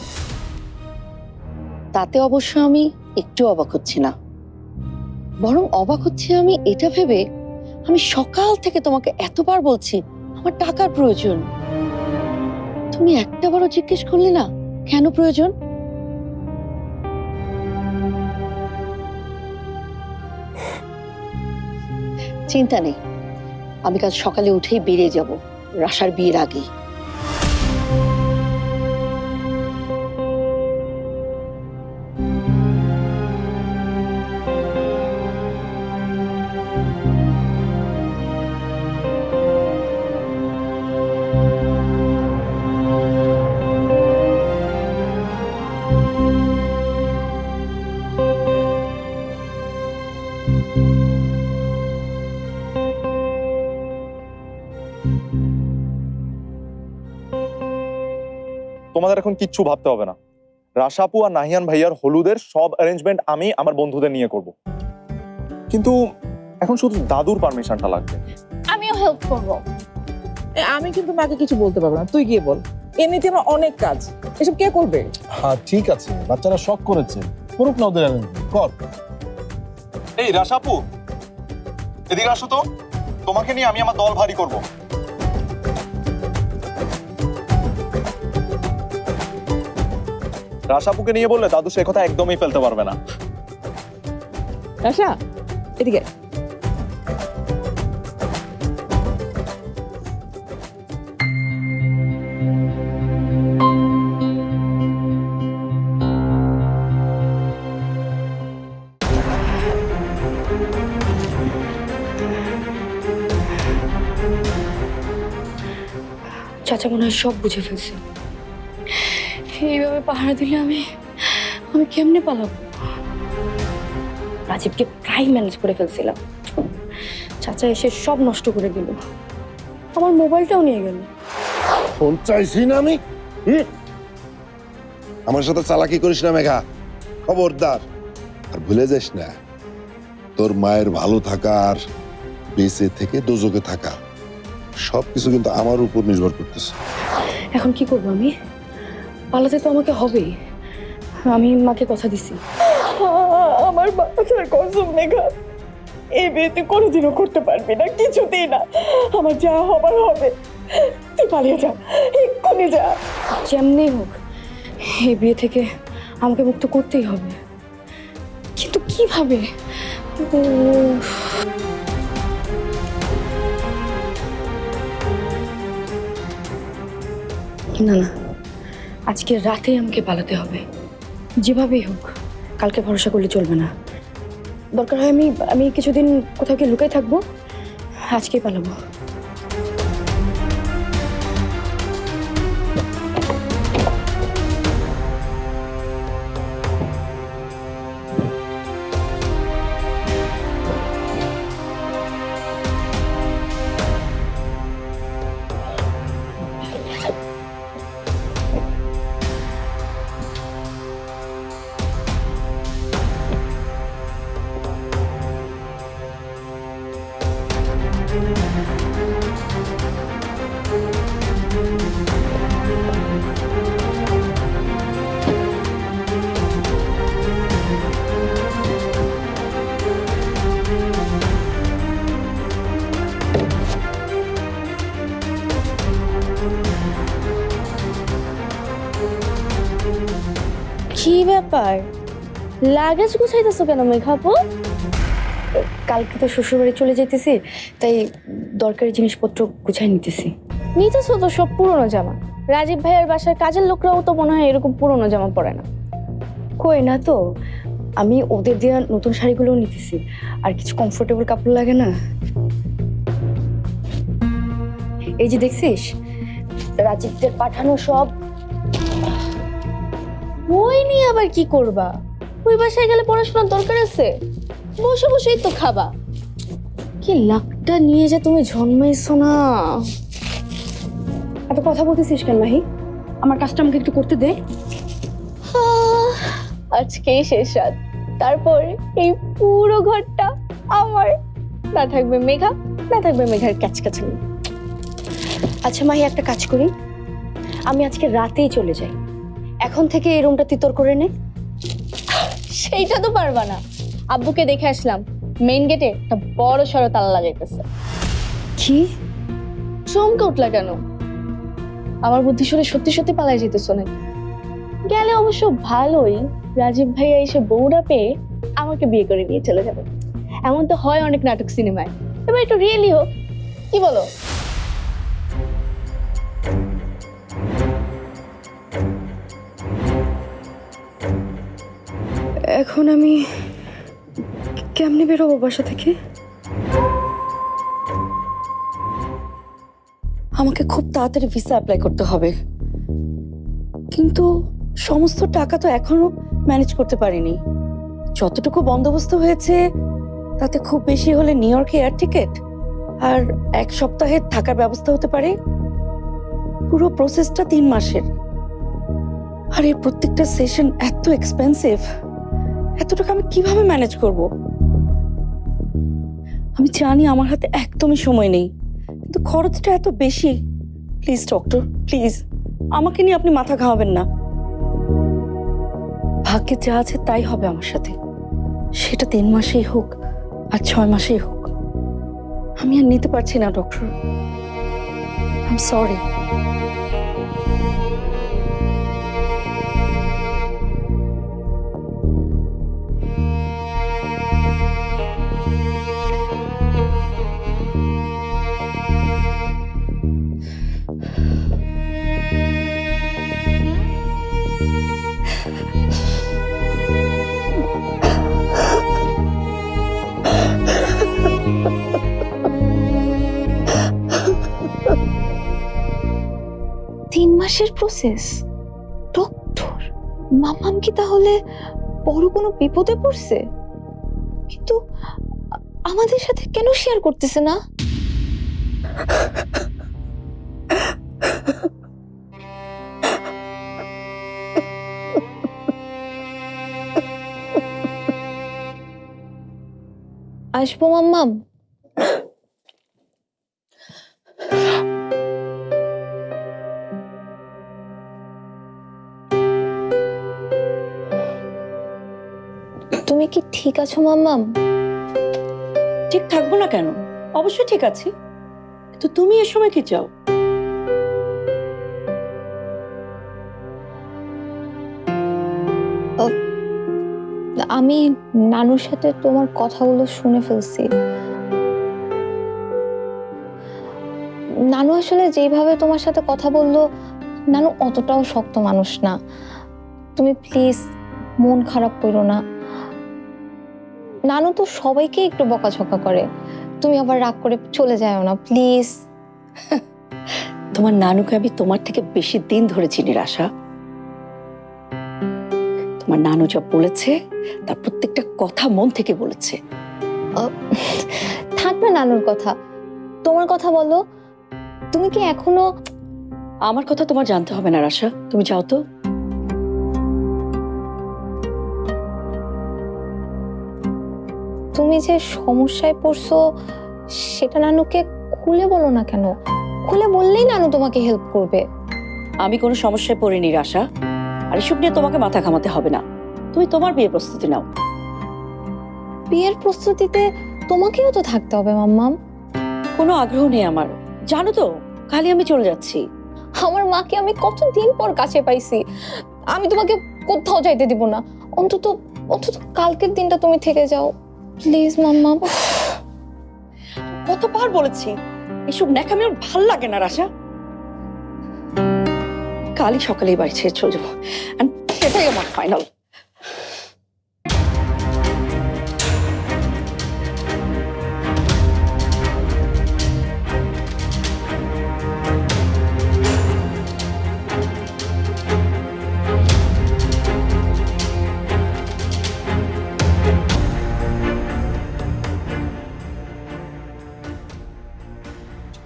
তাতে অবশ্য আমি একটু অবাক হচ্ছি না, বরং অবাক হচ্ছে আমি এটা ভেবে, আমি সকাল থেকে তোমাকে এতবার বলছি আমার টাকার প্রয়োজন, তুমি একটাবারও জিজ্ঞেস করলে না কেন প্রয়োজন? চিন্তা নেই, আমি কাল সকালে উঠেই বেরিয়ে যাব রাশার বিয়ের আগেই। তোমাদের এখন কিচ্ছু ভাবতে হবে না। রাশাপু আর নাহিয়ান ভাইয়ার হলুদের সব অ্যারেঞ্জমেন্ট আমি আমার বন্ধুদের নিয়ে করব, কিন্তু এখন শুধু দাদুর পারমিশনটা লাগবে। আমিও হেল্প করব। আমি কিন্তু মাকে কিছু বলতে পারবো না, তুই গিয়ে বল। এমনিতে আমার অনেক কাজ, এসব কে করবে? হ্যাঁ ঠিক আছে, বাচ্চারা শখ করেছে, করুক না ওদের arrangement, কর। এই রাশাপু, এদিকে আসো তো, তোমাকে নিয়ে আমি আমার দল ভারী করব। রাশাপুকে নিয়ে বললে দাদু সে কথা একদমই ফেলতে পারবে না। আশা এদিকে। চাচা মনে হয় সব বুঝে ফেলছে। এইভাবে পাহারা দিলে আমি কেমনে পালাবো? রাজীবকে প্রায় ম্যানেজ করে ফেলছিলাম, চাচা এসে সব নষ্ট করে দিল, আমার মোবাইলটাও নিয়ে গেল। ফোন চাইছি না আমি। আমার সাথে চালাকি করিস না মেঘা, খবরদার। আর ভুলে যাস না, তোর মায়ের ভালো থাকা আর বেঁচে থেকে দোজকে থাকা সবকিছু কিন্তু আমার উপর নির্ভর করতেছে। এখন কি করবো আমি? পালাতে তো আমাকে হবেই। আমি মাকে কথা দিছি। আমার বাচ্চার কসম মেঘা, এই বিয়ে তুই কোনোদিনও করতে পারবি না, কিছুতেই না। আমার যা হবার হবে, তুই পালিয়ে যা, এক্ষুনি যা। যেমনি হোক এই বিয়ে থেকে আমাকে মুক্ত করতেই হবে, কিন্তু কিভাবে? না না, আজকে রাতেই আমাকে পালাতে হবে, যেভাবেই হোক। কালকে ভরসা করলে চলবে না, দরকার হয় আমি কিছুদিন কোথাও গিয়ে লুকাই থাকবো, আজকেই পালাবো। ব্যাপার, লাগেজ গুছাইতেছো কেন মেঘাপু? কালকে তো শ্বশুরবাড়ি চলে যেতেছি, তাই দরকারি জিনিসপত্র গুছাই নিতেছি। নিতেছো তো সব পুরনো জামা। রাজীব ভাইয়ের বাসার কাজের লোকরাও তো মনে হয় এরকম পুরনো জামা পরে না। কই না তো, আমি ওদের দেওয়া নতুন শাড়িগুলোও নিতেছি, আর কিছু কমফোর্টেবল কাপড় লাগে না। এই যে দেখছিস, রাজীবদের পাঠানো সব। ওই নিয়ে আবার কি করবা? ওই বাসায় গেলে পড়াশোনার দরকার আছে, বসে বসেই তো খাবা। কি লাকটা নিয়ে যে তুমি জন্মাইছো না। এত কথা বলতেছিস কেন মাহি? আমার কাজটা আমাকে একটু করতে দে। আজকেই শেষ রাত, তারপর এই পুরো ঘরটা আমার। না থাকবে মেঘা, না থাকবে মেঘার ক্যাচক্যাচানি। আচ্ছা মাহি, একটা কাজ করি, আমি আজকে রাতেই চলে যাই। এখন থেকে এই রুমটা তিতর করে নে। সেইটা তো পারবা না। আব্বুকে দেখে আসলাম, মেইন গেটে একটা বড় সড়ো তালা লাগাইতেছে। কি? চমকে উঠলা কেন? আমার বুদ্ধি শুনে সত্যি সত্যি পালাই যেতেছো নাকি? গেলে অবশ্য ভালোই, রাজীব ভাইয়া এসে বউরা পেয়ে আমাকে বিয়ে করে নিয়ে চলে যাবে। এমন তো হয় অনেক নাটক সিনেমায়, এবার একটু রিয়েলি হোক, কি বলো? এখন আমি কেমনে বেরোবো বাসা থেকে? আমাকে খুব তাড়াতাড়ি ভিসা অ্যাপ্লাই করতে হবে, কিন্তু সমস্ত টাকা তো এখনো ম্যানেজ করতে পারিনি। যতটুকু বন্দোবস্ত হয়েছে তাতে খুব বেশি হলে নিউ ইয়র্কে এয়ার টিকিট আর 1 সপ্তাহের থাকার ব্যবস্থা হতে পারে। পুরো প্রসেসটা 3 মাসের, আর এর প্রত্যেকটা সেশন এত এক্সপেন্সিভ। এত টাকা আমি কিভাবে ম্যানেজ করব? আমি জানি আমার হাতে একদমই সময় নেই, কিন্তু খরচটা এত বেশি। প্লিজ ডক্টর, প্লিজ আমাকে নিয়ে আপনি মাথা ঘামাবেন না। ভাগ্যে যা আছে তাই হবে আমার সাথে, সেটা 3 মাসেই হোক আর 6 মাসেই হোক। আমি আর নিতে পারছি না ডক্টর, আই এম সরি। মাসের প্রসেস? ডক্টর, মামাম কি তাহলে বড় কোনো বিপদে পড়ছে? কিন্তু আমাদের সাথে কেন শেয়ার করতেছে না? আসবো মাম্মাম? তুমি কি ঠিক আছো মাম্মাম? ঠিক থাকবো না কেন? অবশ্যই ঠিক আছি, তো তুমি এ সময় কি চাও? আমি নানুর সাথে তোমার কথাগুলো শুনে ফেলছি। নানু আসলে যেভাবে তোমার সাথে কথা বললো, নানু অতটাও শক্ত মানুষ না। তুমি প্লিজ মন খারাপ করো না। নানু তো সবাইকে একটু বকাঝকা করে, তুমি আবার রাগ করে চলে যাও না প্লিজ। তোমার নানুকে আমি তোমার থেকে বেশি দিন ধরে চিনি রাশা। তোমার নানু যা বলেছে তার প্রত্যেকটা কথা মন থেকে বলেছে। থাক না নানুর কথা, তোমার কথা বলো। তুমি কি এখনো? আমার কথা তোমার জানতে হবে না রাশা, তুমি যাও তো। তুমি যে সমস্যায় পড়ছো সেটা নানুকে খুলে বলো না কেন? খুলে বললেই নানু তোমাকে হেল্প করবে। আমি কোনো সমস্যায় পড়িনি রাশা, আর এসব নিয়ে তোমাকে মাথা ঘামাতে হবে না। তুমি তোমার বিয়ের প্রস্তুতি নাও। বিয়ের প্রস্তুতিতে তোমাকেও তো থাকতে হবে মাম্মাম। কোনো আগ্রহ নেই আমার, জানো তো। কালই আমি চলে যাচ্ছি। আমার মাকে আমি কতদিন পর কাছে পাইছি। আমি তোমাকে কোথাও যাইতে দিব না। অন্তত অন্তত কালকের দিনটা তুমি থেকে যাও প্লিজ মাম্মা। কতবার বলেছি এসব ন্যাকামি আমার ভাল লাগে না রাশা। কালই সকালেই বাড়ি ছেড়ে চলে যাবো, and সেটাই আমার ফাইনাল।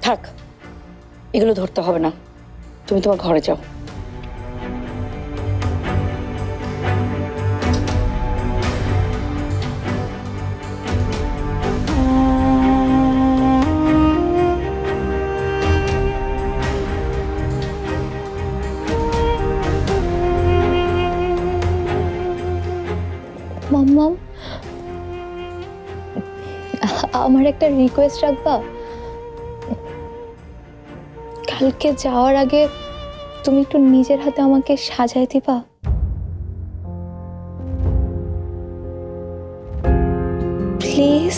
থাক, এগুলো ধরতে হবে না, তুমি তোমার ঘরে যাও। মাম্মা আমার একটা রিকোয়েস্ট রাখবা? কালকে যাওয়ার আগে তুমি একটু নিজের হাতে আমাকে সাজায় দিবা? প্লিজ।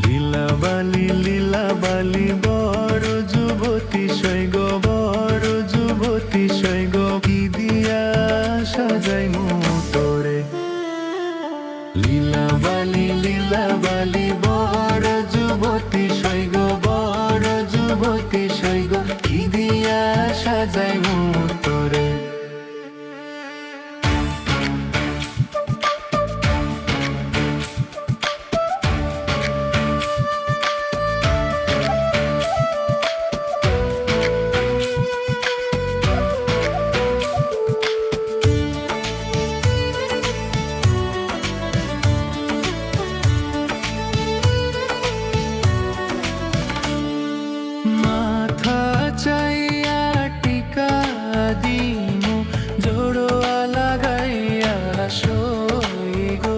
লীলাবালি লীলাবালি বড় যুবতী সৈগ বড় যুবতী সৈগ কি দিয়া সাজাই তোরে। লীলাবালি লীলাবালি বড় যুবতী সৈগ বড় যুবতী সৈগ কি দিয়া সাজাই তোরে। মাথা চাইয়া টিকা দিমু জোড়োয়া লাগাইয়া সই গো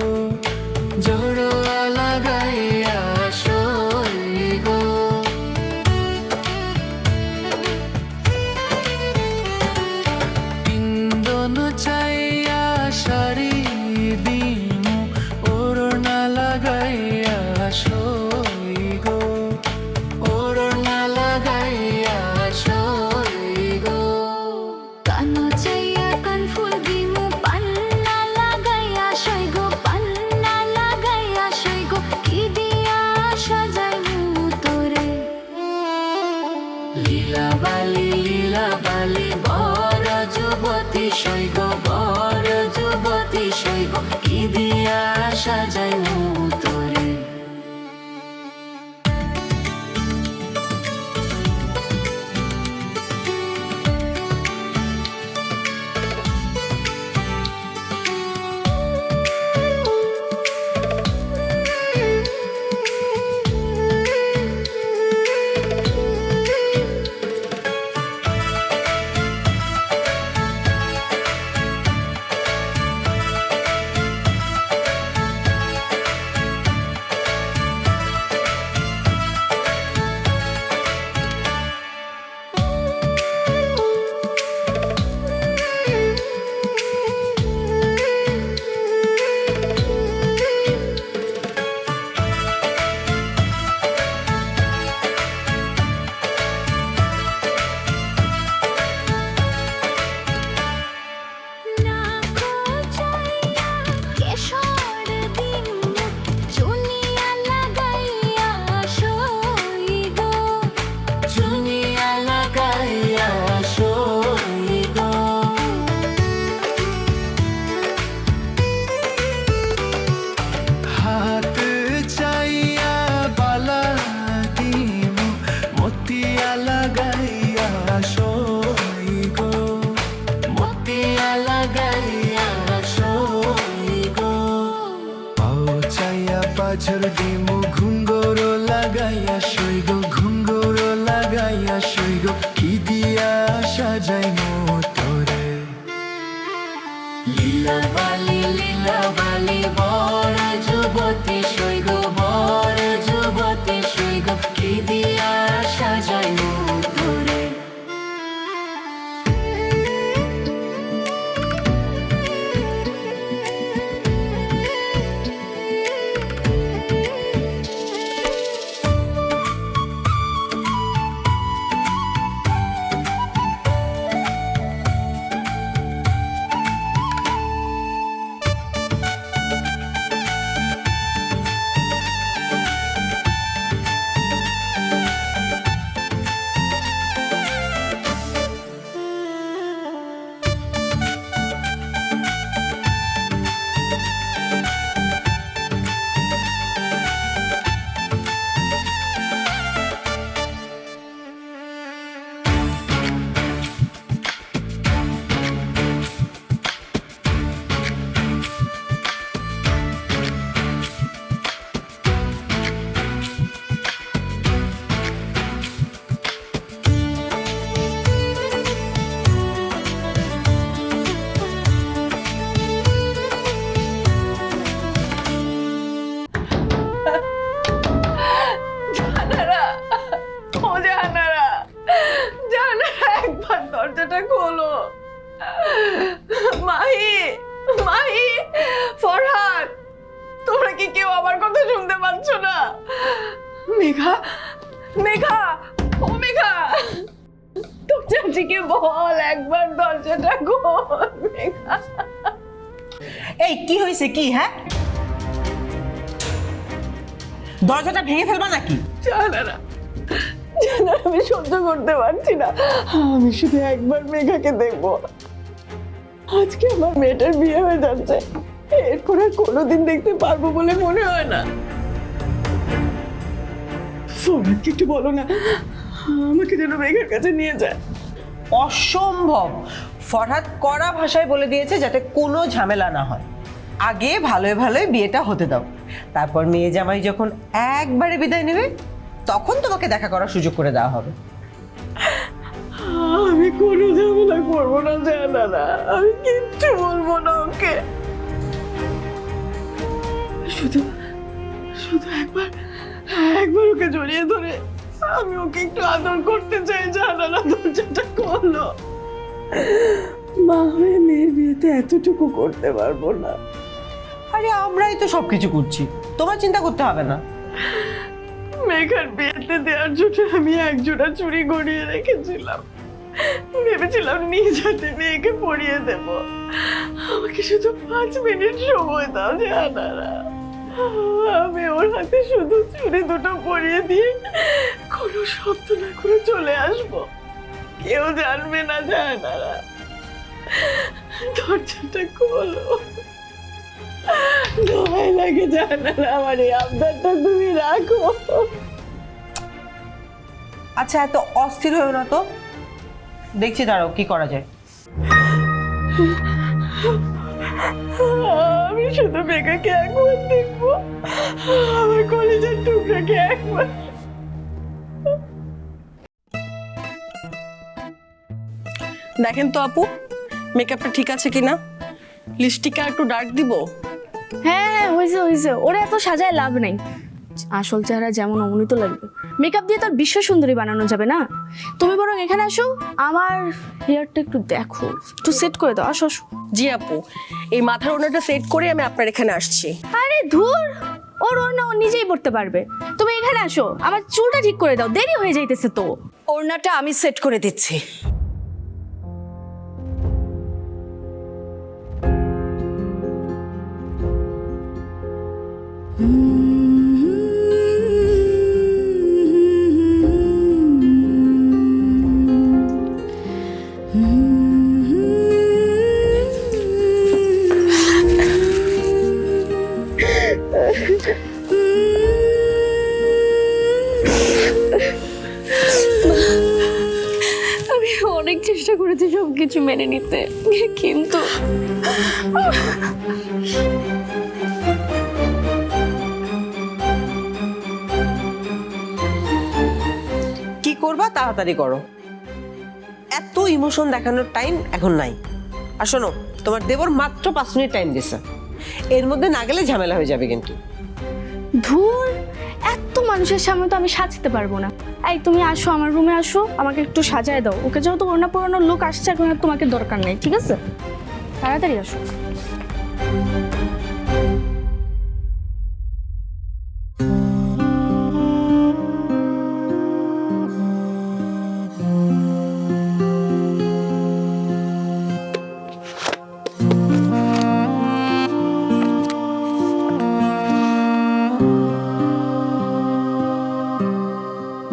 জোড়োয়া লাগাইয়া সই গো। ইন্দন চাইয়া শাড়ি দিমু ওড়না লাগাইয়া সই গো ওড়না লাগাইয়া সই গো। কানো চাইয়া কান ফুল দিমু পান্না লাগাইয়া সই গো পান্না লাগাইয়া সই গো কি দিয়া সাজাইমু তোরে। লীলাবালি লীলাবালি বড় যুবতী সই গো বড় যুবতী সই গো কি দিয়া সাজাইমু তোরে। কাজল দিমু ঘুঙ্গরো লাগাইয়া শৈগ ঘুঙ্গরো লাগাইয়া শৈগ কি দিয়া সাজাইমু তোরে লীলাবালি বড় যুবতী শৈগ বড় যুবতী শৈগ কি দিয়া সাজাইমু তোরে একবার দরজাটা খোলো। মাহি, মাহি, ফরহাদ, তোমরা কি কেউ আমার কথা শুনতে পাচ্ছ না? মেঘা, মেঘা, ও মেঘা, তোর চাচিকে বল একবার দরজাটা খোল। মেঘা, এই কি হয়েছে কি? হ্যাঁ, দরজাটা ভেঙে ফেলবা নাকি? জানারা, জানারা, আমি সহ্য করতে পারছি না। আমি শুধু একবার মেঘাকে দেখবো। আজকে আমার মেয়েটার বিয়ে হয়ে যাচ্ছে, এরপর আর কোনোদিন দেখতে পারবো বলে মনে হয় না। ফরহাদকে একটু বলো না, আমাকে যেন মেঘার কাছে নিয়ে যায়। অসম্ভব। ফরহাদ কড়া ভাষায় বলে দিয়েছে যাতে কোনো ঝামেলা না হয়। আগে ভালোই ভালোই বিয়েটা হতে দাও, তারপর মেয়ে জামাই যখন একবারে বিদায় নেবে তখন তোমাকে দেখা করার সুযোগ করে দেওয়া হবে। আমি কোনো ঝামেলা করবো না জানারা, আমি কিচ্ছু বলবো না ওকে। শুধু শুধু একবার একবার ওকে জড়িয়ে ধরে আমি ওকে একটু আদর করতে চাই। জানারা, দরজাটা খোলো। মা হয়ে মেয়ের বিয়েতে এতটুকু করতে পারবো না। আরে আমরাই তো সবকিছু করছি, তোমার চিন্তা করতে হবে না। মেঘার বিয়েতে দেওয়ার জন্য আমি একজোড়া চুড়ি গড়িয়ে রেখেছিলাম, ভেবেছিলাম নিজ হাতে মেয়েকে পরিয়ে দেব। আমাকে শুধু 5 মিনিট সময় দাও জানারা, আমি ওর হাতে শুধু চুড়ি দুটো পরিয়ে দিয়ে কোনো শব্দ না করে চলে আসবো। কেউ জানবে না জানারা, দরজাটা খোলো। ভয় লাগে জানারা, আমার এই আবদারটা তুমি রাখো। আচ্ছা, এত অস্থির হয়েও না তো, দেখছি দাঁড়াও কি করা যায়। আমি শুধু মেঘাকে একবার দেখবো, আমার কলেজের টুকরাকে একবার। দেখেন তো আপু, মেকআপটা ঠিক আছে কিনা, লিপস্টিকটা একটু ডার্ক দিব? হ্যাঁ হ্যাঁ, হয়েছে হয়েছে, ওরা এত সাজায় লাভ নেই। আসল চেহারা যেমন অমনি তো লাগবে। মেকআপ দিয়ে তো আর বিশ্ব সুন্দরী বানানো যাবে না। তুমি বরং এখানে আসো, আমার হেয়ারটা একটু দেখো, একটু সেট করে দাও। আসো আসো। জি আপু, এই মাথার ওড়নাটা সেট করে আমি আপনার এখানে আসছি। আরে ধুর, ওর ওড়না ও নিজেই পড়তে পারবে। তুমি এখানে আসো, আমার চুলটা ঠিক করে দাও, দেরি হয়ে যাইতেছে তো। ওড়নাটা আমি সেট করে দিচ্ছি। আমি অনেক চেষ্টা করেছি সবকিছু মেনে নিতে, কিন্তু করবা তাড়াতাড়ি করো, এত ইমোশন দেখানোর টাইম এখন নাই। আর শোনো, তোমার দেবর মাত্র 5 মিনিট টাইম দিছে, এর মধ্যে না গেলে ঝামেলা হয়ে যাবে কিন্তু। ধুর, এত মানুষের সামনে তো আমি সাজতে পারবো না। এই তুমি আসো, আমার রুমে আসো, আমাকে একটু সাজায় দাও। ওকে যেহেতু ওড়না পরানোর লোক আসছে, এখন আর তোমাকে দরকার নেই, ঠিক আছে? তাড়াতাড়ি আসো।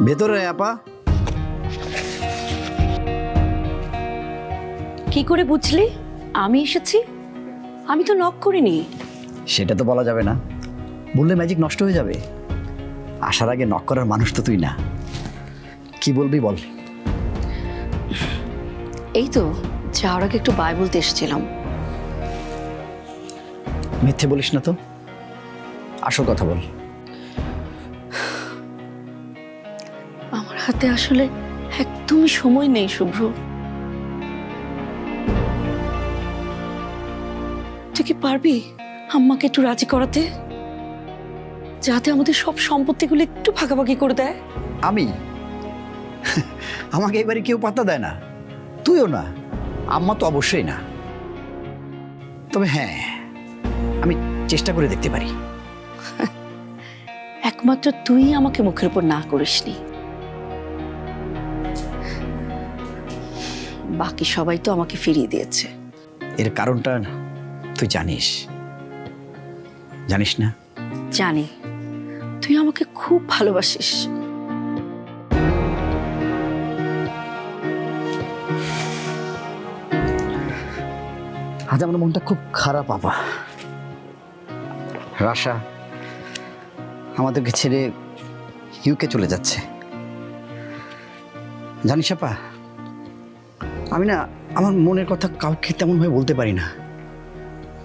ভেতরে আপা। কি করে বুঝলি আমি এসেছি? আমি তো নক করিনি। সেটা তো বলা যাবে না, বললে ম্যাজিক নষ্ট হয়ে যাবে। আসার আগে নক করার মানুষ তো তুই না, কি বলবি বল। এই তো যাওয়ার আগে একটু বাই বলতে এসেছিলাম। মিথ্যে বলিস না তো, আসল কথা বল। আমার হাতে আসলে একদমই সময় নেই শুভ্র। তুই কি পারবি আম্মাকে একটু রাজি করাতে, যাতে আমাদের সব সম্পত্তিগুলো একটু ভাগাভাগি করে দেয়? আমি? আমাকে এবারে কেউ পাত্তা দেয় না, তুইও না, আম্মা তো অবশ্যই না। তবে হ্যাঁ, আমি চেষ্টা করে দেখতে পারি। একমাত্র তুই আমাকে মুখের উপর না করিসনি, বাকি সবাই তো আমাকে ফিরিয়ে দিয়েছে। এর কারণটা তুই জানিস, জানিস না? জানি, তুই আমাকে খুব ভালোবাসিস। আজ আমার মনটা খুব খারাপ আপা। রাশা আমাদেরকে ছেড়ে ইউকে চলে যাচ্ছে। জানিস আপা, আমি না আমার মনের কথা কাউকে তেমনভাবে বলতে পারি না,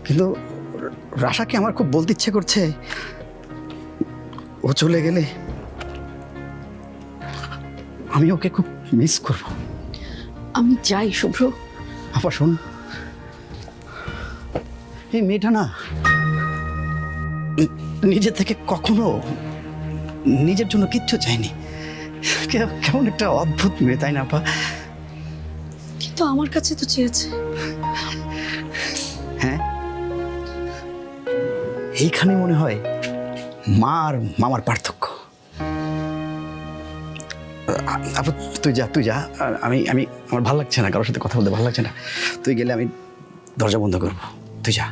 কিন্তু রাশাকে আমার খুব বলতে ইচ্ছে করছে। ও চলে গেলে আমি ওকে খুব মিস করব। আমি যাই শুভ্র। আপা শোন, এই মেয়েটা না নিজে থেকে কখনো নিজের জন্য কিচ্ছু চায়নি। কেমন একটা অদ্ভুত মেয়ে, তাই না আপা? কিন্তু আমার কাছে তো চেয়েছে। হ্যাঁ, এইখানে মনে হয় মা আর মামার পার্থক্য। আপা তুই যা, তুই যা। আমি আমি আমার ভালো লাগছে না, কারোর সাথে কথা বলতে ভালো লাগছে না। তুই গেলে আমি দরজা বন্ধ করবো, তুই যা।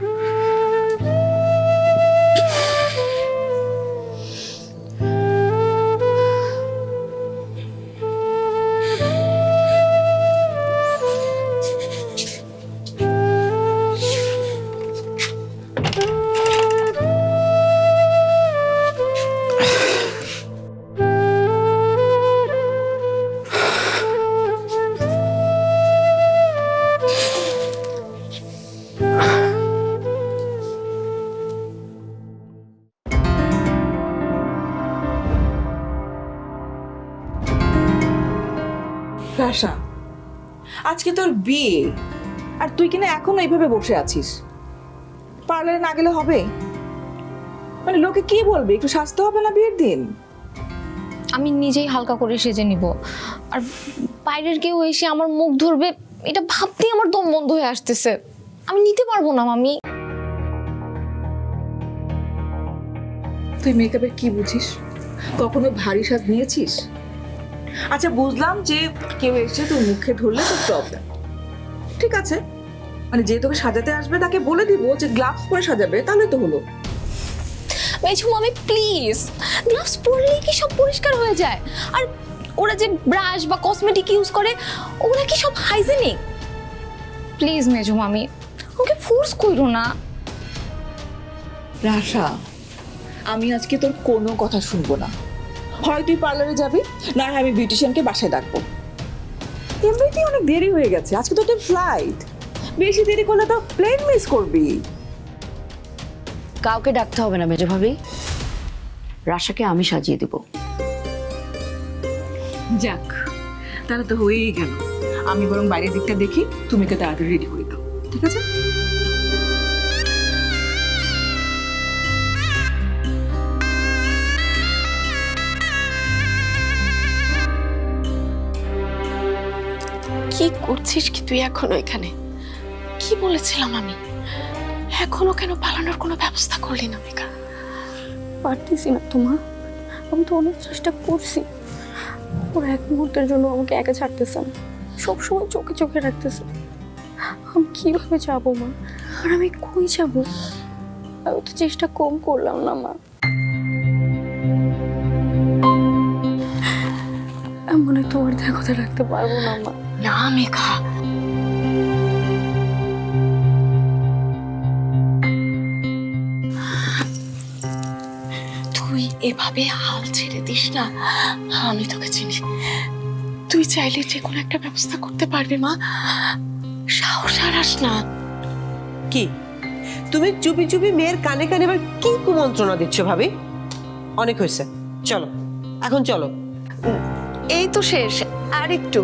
রাশা, আজকে তোর বিয়ে, আর তুই কিনা এখনো এইভাবে বসে আছিস? পার্লারে না গেলে হবে? মানে লোকে কি বলবে? একটু সাজতে হবে না বিয়ের দিন? আমি নিজেই হালকা করে সেজে নিব, আর বাইরের কেউ এসে আমার মুখ ধরবে এটা ভাবতেই আমার দম বন্ধ হয়ে আসতেছে। আমি নিতে পারবো না মামি। তুই মেকআপের কি বুঝিস? কখনো ভারী সাজ নিয়েছিস? আচ্ছা বুঝলাম যে কেউ এসে তোর মুখে ধরলে তোর প্রবলেম, ঠিক আছে, মানে যে তোকে সাজাতে আসবে তাকে বলে দিব যে গ্লাভস পরে সাজাবে, তাহলে তো হলো। মেঝু মামি প্লিজ, গ্লাভস পরলেই কি সব পরিষ্কার হয়ে যায়? আর ওরা যে ব্রাশ বা কসমেটিক ইউজ করে ওগুলা কি সব হাইজেনিক? প্লিজ মেঝু মামি, ওকে ফোর্স করো না। রাশা, আমি আজকে তোর কোনো কথা শুনবো না। হয় তুই পার্লারে যাবি, না হয় আমি বিউটিশিয়ানকে বাসায় ডাকবো। এমনিতেই অনেক দেরি হয়ে গেছে, আজকে তো তোর ফ্লাইট। বেশি দেরি করলে তো প্লেন মিস করবি। কাউকে ডাকতে হবে না মেজো ভাবি, রাশাকে আমি সাজিয়ে দেব। যাক, তাহলে তো হয়েই গেল। আমি বরং বাইরের দিকটা দেখি, তুমি কে তাড়াতাড়ি রেডি করে দাও, ঠিক আছে? কি করছিস কি তুই এখনো এখানে? কি বলেছিলাম আমি? এখনো কেন পালানোর কোনো ব্যবস্থা করলি না মেঘা? পারতেছি না তোমা, আমি তো অনেক চেষ্টা করছি। ওরা এক মুহূর্তের জন্য আমাকে একা ছাড়তেছে না, সবসময় চোখে চোখে রাখতেছে। আমি কিভাবে যাবো মা? আর আমি কই যাবো? আমি তো চেষ্টা কম করলাম না মা। এমন তোমার দেখতে রাখতে পারবো না মা। না মেঘা, তুই এভাবে হাল ছেড়ে দিস না। আমি তোকে চিনি, তুই চাইলে যে কোনো একটা ব্যবস্থা করতে পারবি মা। সাহস হারাস না। কি তুমি চুপি চুপি মেয়ের কানে কানে এবার কি কুমন্ত্রণা দিচ্ছ ভাবি? অনেক হয়েছে, চলো এখন চলো। এই তো শেষ, আর একটু।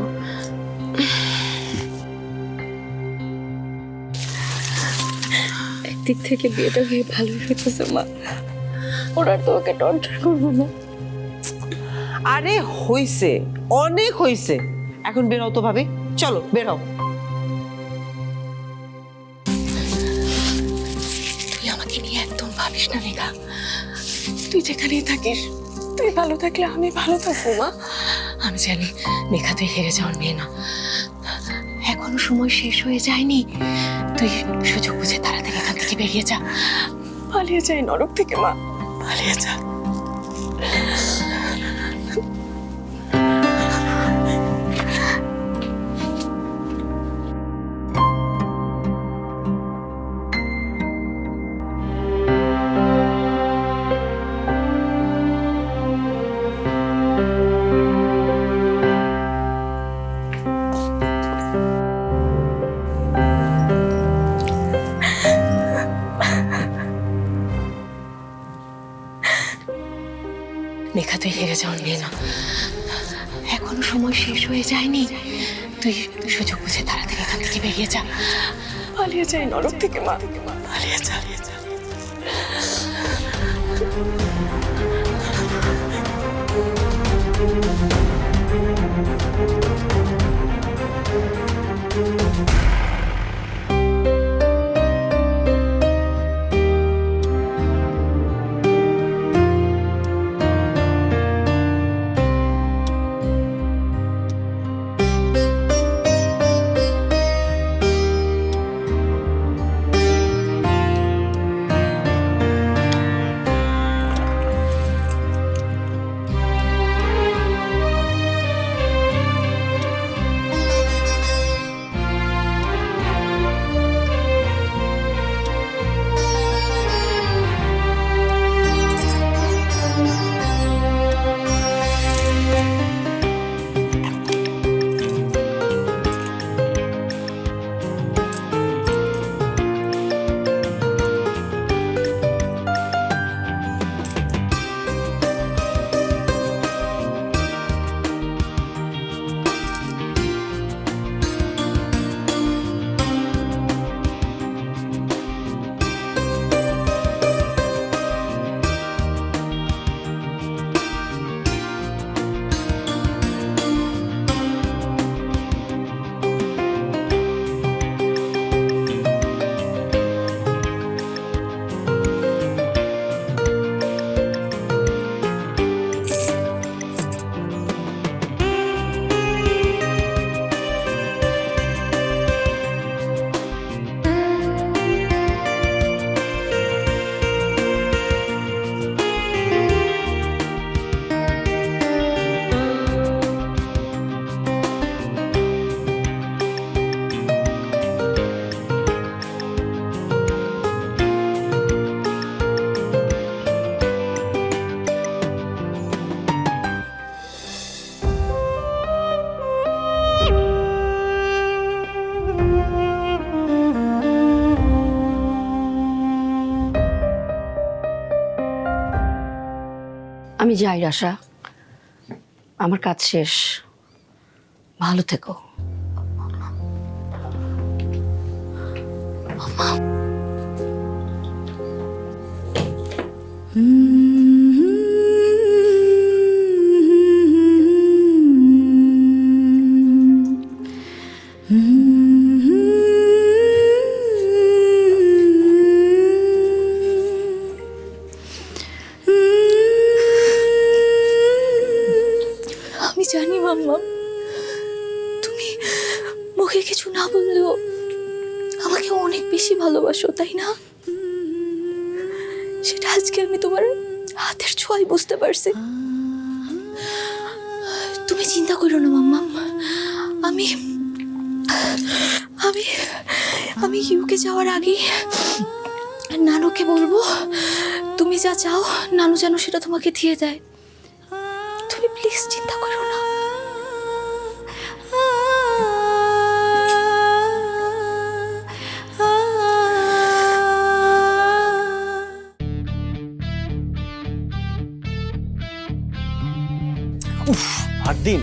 একদিক থেকে বিয়েটা হয়ে ভালোই হইতেছে মা, ওরা তো ওকে টর্চার করবো না। আরে হইছে, অনেক হইছে, এখন বের হও তো ভাবি, চলো বের হও। তুই আমাকে নিয়ে একদম ভাবিস না মেঘা, তুই যেখানেই থাকিস, তুই ভালো থাকলে আমি ভালো থাকবো মা। আমি জানি মেঘা তুই হেরে যাওয়ার মেয়ে না, এখনো সময় শেষ হয়ে যায়নি। তুই সুযোগ বুঝে তাড়াতাড়ি এখান থেকে বেরিয়ে যা, পালিয়ে যাই নরক থেকে মা, পালিয়ে যা। মেঘা তুই হেরে যাওয়ার মেয়ে না, এখনো সময় শেষ হয়ে যায়নি। তুই সুযোগ বুঝে তাড়াতাড়ি এখান থেকে বেরিয়ে যা, পালিয়ে যাই নরক থেকে মা, পালিয়ে যা। আমি যাই রাশা, আমার কাজ শেষ। ভালো থেকো। আমি জানি মাম্মা, তুমি মুখে কিছু না বললেও আমাকে অনেক বেশি ভালোবাসো, তাই না? সেটা আজকে আমি তোমার হাতের ছোঁয়ায় বুঝতে পারছি। তুমি চিন্তা করো না মাম্মা, আমি আমি আমি ইউকে যাওয়ার আগে নানুকে বলবো তুমি যা চাও নানু যেন সেটা তোমাকে দিয়ে দেয়। তুমি প্লিজ চিন্তা করো না। উফ ফারদিন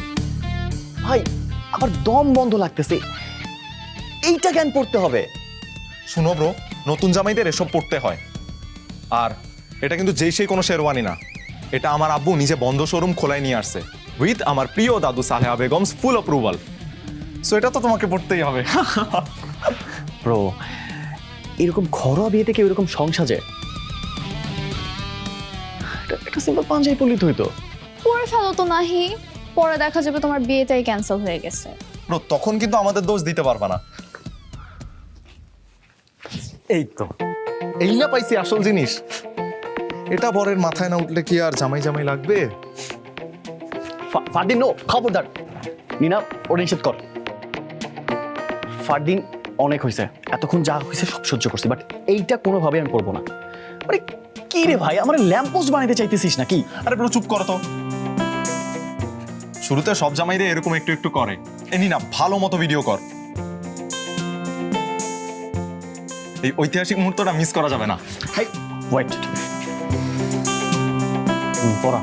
ভাই, আমার দম বন্ধ লাগতেছে। এইটা কেন পড়তে হবে? শুনো ব্রো, নতুন জামাইদের এসব পড়তে হয়। আর এটা কিন্তু যেই সেই কোনো শেরওয়ানি না, এটা আমার আব্বু নিজে বন্ধ শোরুম খোলায় নিয়ে আসছে উইথ আমার প্রিয় দাদু সালেহা বেগমস ফুল অ্যাপ্রুভাল। সো এটা তো তোমাকে পড়তেই হবে। ব্রো, এরকম ঘরোয়া বিয়েতে কেউ এরকম সংসাজে? একটা সিম্পল পাঞ্জাবি পরলেই তো হইতো। পরে ফেলো তো নাহি, পরে দেখা যাবে তোমার বিয়েটাই ক্যান্সেল হয়ে গেছে। ব্রো তখন কিন্তু আমাদের দোষ দিতে পারবা না। এই তো, এই না পাইছি আসল জিনিস। এটা বরের মাথায় না উঠলে কি আর জামাই জামাই লাগবে? ফারদিন নো, খবরদার। নিনা, ওটা নিষেধ কর। ফারদিন অনেক হয়েছে, এতক্ষণ যা হয়েছে সব সহ্য করছি, বাট এইটা কোনোভাবে আমি করবো না। আরে কি রে ভাই, আমার ল্যাম্প পোস্ট বানাইতে চাইতেছিস নাকি? আরে ব্রো চুপ করো তো। শুরুতে সব জামাইদের এরকম একটু একটু করে। এনি না, ভালো মতো ভিডিও কর। এই ঐতিহাসিক মুহূর্তটা মিস করা যাবে না। হাই ওয়েট, পড়া।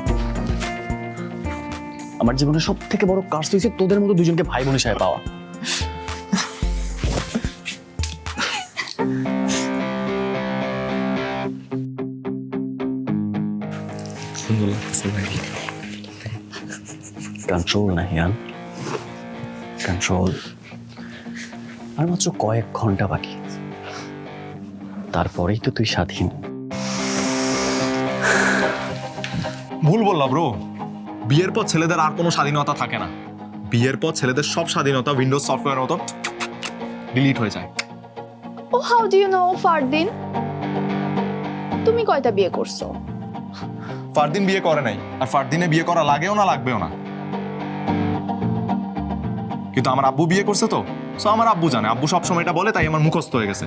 আমার জীবনের সব থেকে বড় কাজ হয়েছে তোদের মতো দুজনকে ভাই বোন হিসেবে পাওয়া। সুন্দর লাগছে ভাই। Control Nahiyan, control. আর মাত্র কয়েক ঘন্টা বাকি, তারপরেই তো তুই স্বাধীন। ভুল বললা ব্রো, বিয়ের পর ছেলেদের আর কোনো স্বাধীনতা থাকে না। বিয়ের পর ছেলেদের সব স্বাধীনতা উইন্ডোজ সফটওয়্যার মতো ডিলিট হয়ে যায়। Oh how do you know Fardin? তুমি কয়টা বিয়ে করছো? ফারদিন বিয়ে করে নাই, আর ফারদিনে বিয়ে করা লাগেও না, লাগবেও না। কিন্তু আমার আব্বু বিয়ে করছে তো, সো আমার আব্বু জানে। আব্বু সবসময় এটা বলে, তাই আমার মুখস্থ হয়ে গেছে।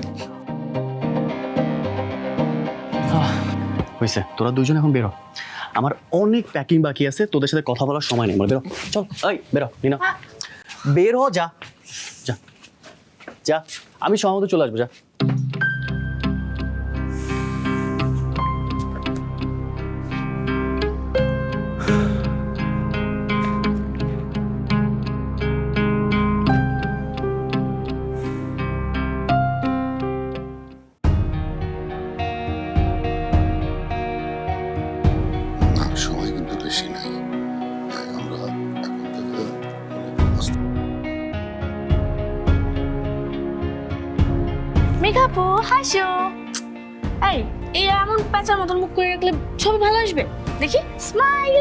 হয়েছে, তোরা দুজন এখন বেরো। আমার অনেক প্যাকিং বাকি আছে, তোদের সাথে কথা বলার সময় নেই আমার। বেরো, চল। এই বেরো নিনা, বের হ, যা যা যা। আমি সময় মতো চলে আসবো, যা। সময় কিন্তু বেশি নাই। আমরা এখন থেকে মেঘাপু হাসো। এই এই এমন প্যাঁচার মতন মুখ করে রাখলে ছবি ভালো আসবে, দেখি স্মাইল।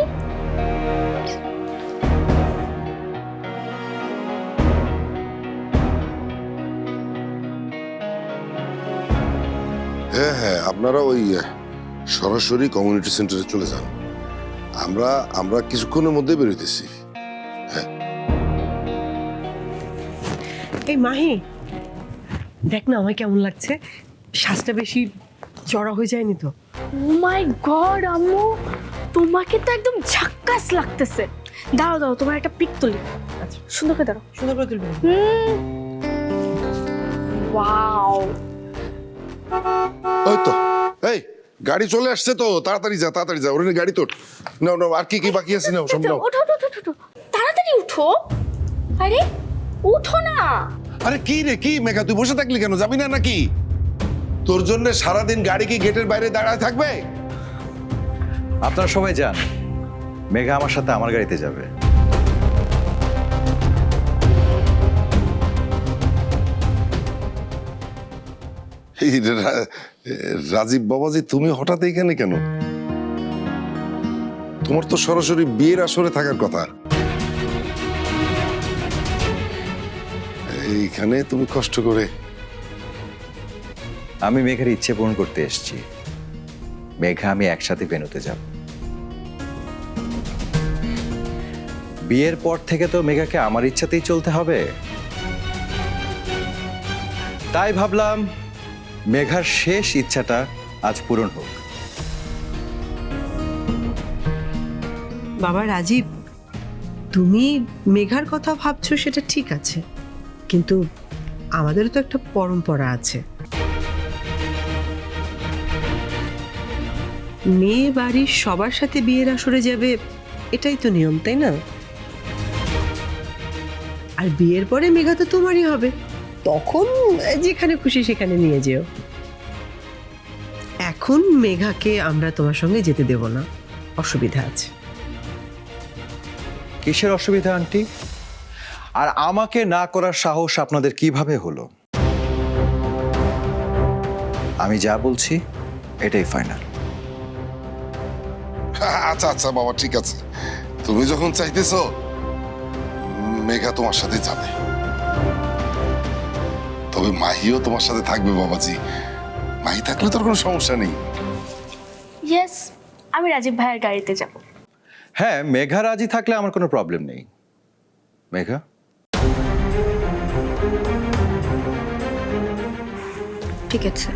হ্যাঁ হ্যাঁ, আপনারা ওই সরাসরি কমিউনিটি সেন্টারে চলে যান। আমরা কিছুক্ষণের মধ্যে বেরোতেছি। এই মাহি, দেখ না আমায় কেমন লাগছে। শ্বাসটা বেশি চড়া হয়ে যায়নি তো? ও মাই গড আম্মু, তোমাকে তো একদম ঝাক্কাস লাগতেছে। দাঁড়াও দাঁড়াও, তোমার একটা পিক তুলি। আচ্ছা সুন্দর করে দাঁড়াও, সুন্দর করে তুলবে। ওয়াও। ওই তো, এই গাড়ি চলে আসছে তো, তাড়াতাড়ি যা, তাড়াতাড়ি যা। ওরে গাড়ি তোর। নাও নাও, আর কি কি বাকি আছে নাও, সব নাও। ওঠো ওঠো ওঠো ওঠো, তাড়াতাড়ি উঠো। আরে উঠো না। আরে কি রে, কি মেঘা, তুই বসে থাকলি কেন? যাবি না নাকি? তোর জন্য সারাদিন গাড়ি কি গেটের বাইরে দাঁড়ায় থাকবে? আপনারা সবাই যান, মেঘা আমার সাথে আমার গাড়িতে যাবে। এই রাজীব বাবাজি, তুমি হঠাৎ এখানে কেন? তোমার তো সরাসরি বিয়ের আসরে থাকার কথা। এইখানে তুমি কষ্ট করে। আমি মেঘার ইচ্ছে পূরণ করতে এসেছি। মেঘা আমি একসাথে ভেন্যুতে যাব। বিয়ের পর থেকে তো মেঘাকে আমার ইচ্ছাতেই চলতে হবে, তাই ভাবলাম মেঘার শেষ ইচ্ছাটা আজ পূরণ হোক। বাবা রাজীব, তুমি মেঘার কথা ভাবছো সেটা ঠিক আছে, কিন্তু আমাদেরও তো একটা পরম্পরা আছে। মেয়ে বাড়ির সবার সাথে বিয়ের আসরে যাবে, এটাই তো নিয়ম, তাই না? আর বিয়ের পরে মেঘা তো তোমারই হবে, তখন যেখানে খুশি সেখানে নিয়ে যেও। এখন মেঘাকে আমরা তোমার সঙ্গে যেতে দেব না, অসুবিধা আছে। কিসের অসুবিধা আন্টি? আর আমাকে না করার সাহস আপনাদের কিভাবে হলো? আমি যা বলছি এটাই ফাইনাল। আচ্ছা আচ্ছা বাবা, ঠিক আছে, তুমি যখন চাইতেছো মেঘা তোমার সাথে যাবে, তবে মাহিও তোমার সাথে থাকবে বাবাজি। মাহি থাকলে তোর কোনো সমস্যা নেই। ইয়েস, আমি রাজীব ভাইয়ের গাড়িতে যাব। হ্যাঁ, মেঘা রাজি থাকলে আমার কোনো প্রবলেম নেই। মেঘা, ঠিক আছে।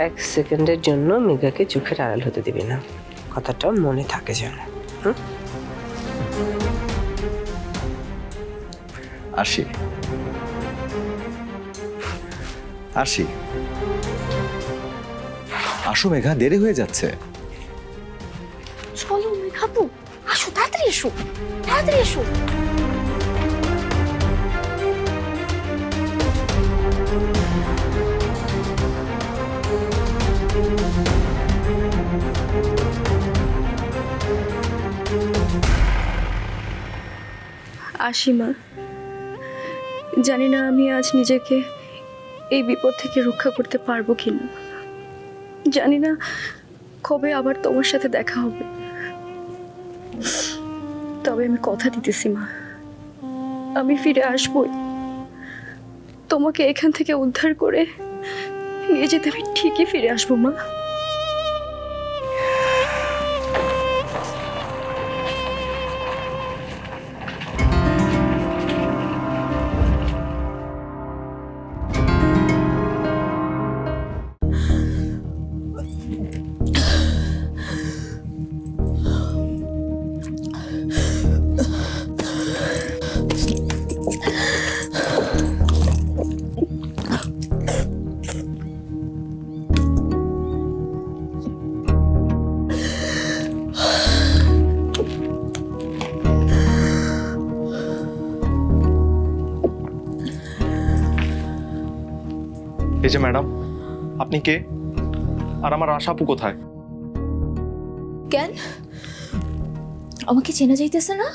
এক সেকেন্ডের জন্য মেঘাকে চোখের আড়াল হতে দিবি না, কথাটা মনে থাকে যেন। আসি আসি। আসো মেঘা, দেরি হয়ে যাচ্ছে। চলো মেঘাপু, আসো তাড়াতাড়ি এসো, তাড়াতাড়ি এসো। আসি মা। জানি না আমি আজ নিজেকে এই বিপদ থেকে রক্ষা করতে পারবো কিনা। জানি না কবে আবার তোমার সাথে দেখা হবে, তবে আমি কথা দিতেছি মা, আমি ফিরে আসবই। তোমাকে এখান থেকে উদ্ধার করে নিয়ে যেতে আমি ঠিকই ফিরে আসবো মা। এই যে ম্যাডাম, আপনি কে? আর আমার আশাপু কোথায়? কেন আমাকে চেনা যাইতেছে না?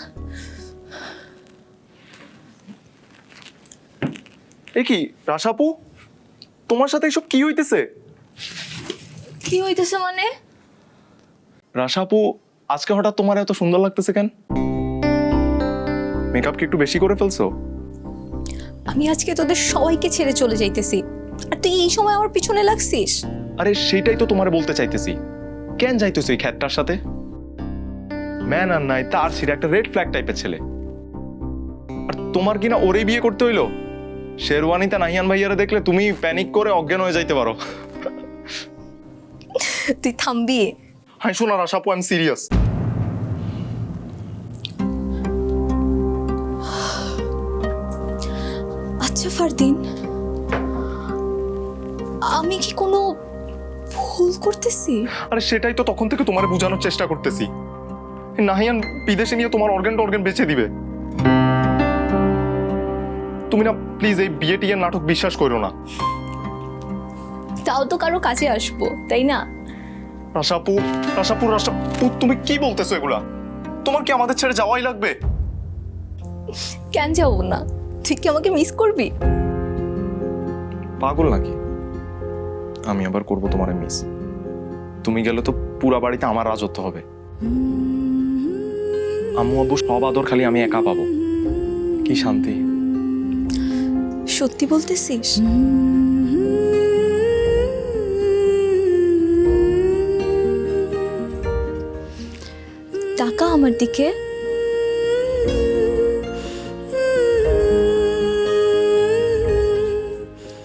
এ কি রাশাপু, তোমার সাথে এসব কি হইতেছে? কি হইতেছে মানে? রাশাপু, আজকে হঠাৎ তোমার এত সুন্দর লাগতেছে কেন? মেকআপ কি একটু বেশি করে ফেলছো? আমি আজকে তোদের সবাইকে ছেড়ে চলে যাইতেছি, আর তুই এই সময় আমার পিছনে লাগছিস। আরে সেটাই তো তোমারে বলতে চাইতেছি, কেন যাইতেছো এই খ্যাতটার সাথে? ম্যান আর নাই তার ছিল একটা রেড ফ্ল্যাগ টাইপের ছেলে, আর তোমার কিনা ওরে বিয়ে করতে হইলো? শেরওয়ানিতে নাহিয়ান ভাইয়ারে দেখলে তুমি প্যানিক করে অজ্ঞান হয়ে যাইতে পারো। তুই থামবি? হ্যাঁ শোনা রাশাপু, আই এম সিরিয়াস। আচ্ছা ফারদিন, আমি কি কোনো ভুল করতেছি? আরে সেটাই তো তখন থেকে তোমার বোঝানোর চেষ্টা করতেছি। নাহিয়ান বিদেশে নিয়ে তোমার অর্গান বেচে দিবে। তুমি না প্লিজ এই বিয়ে টিয়ের নাটক বিশ্বাস করো না। তাও তো কারো কাছে আসবো, তাই না? রাশাপু, তুমি কি বলতেছো এগুলা? তোমার কি আমাদের ছেড়ে যাওয়াই লাগবে? কেন যাবো না? তুই কি আমাকে মিস করবি? পাগল নাকি? আমি আবার করবো তোমার মিস। তুমি গেলে তো পুরা বাড়িতে আমার রাজত্ব হবে। আম্মু আব্বু সব আদর খালি আমি একা পাবো। কি শান্তি। সত্যি বলতেছিস? টাকা আমার দিকে।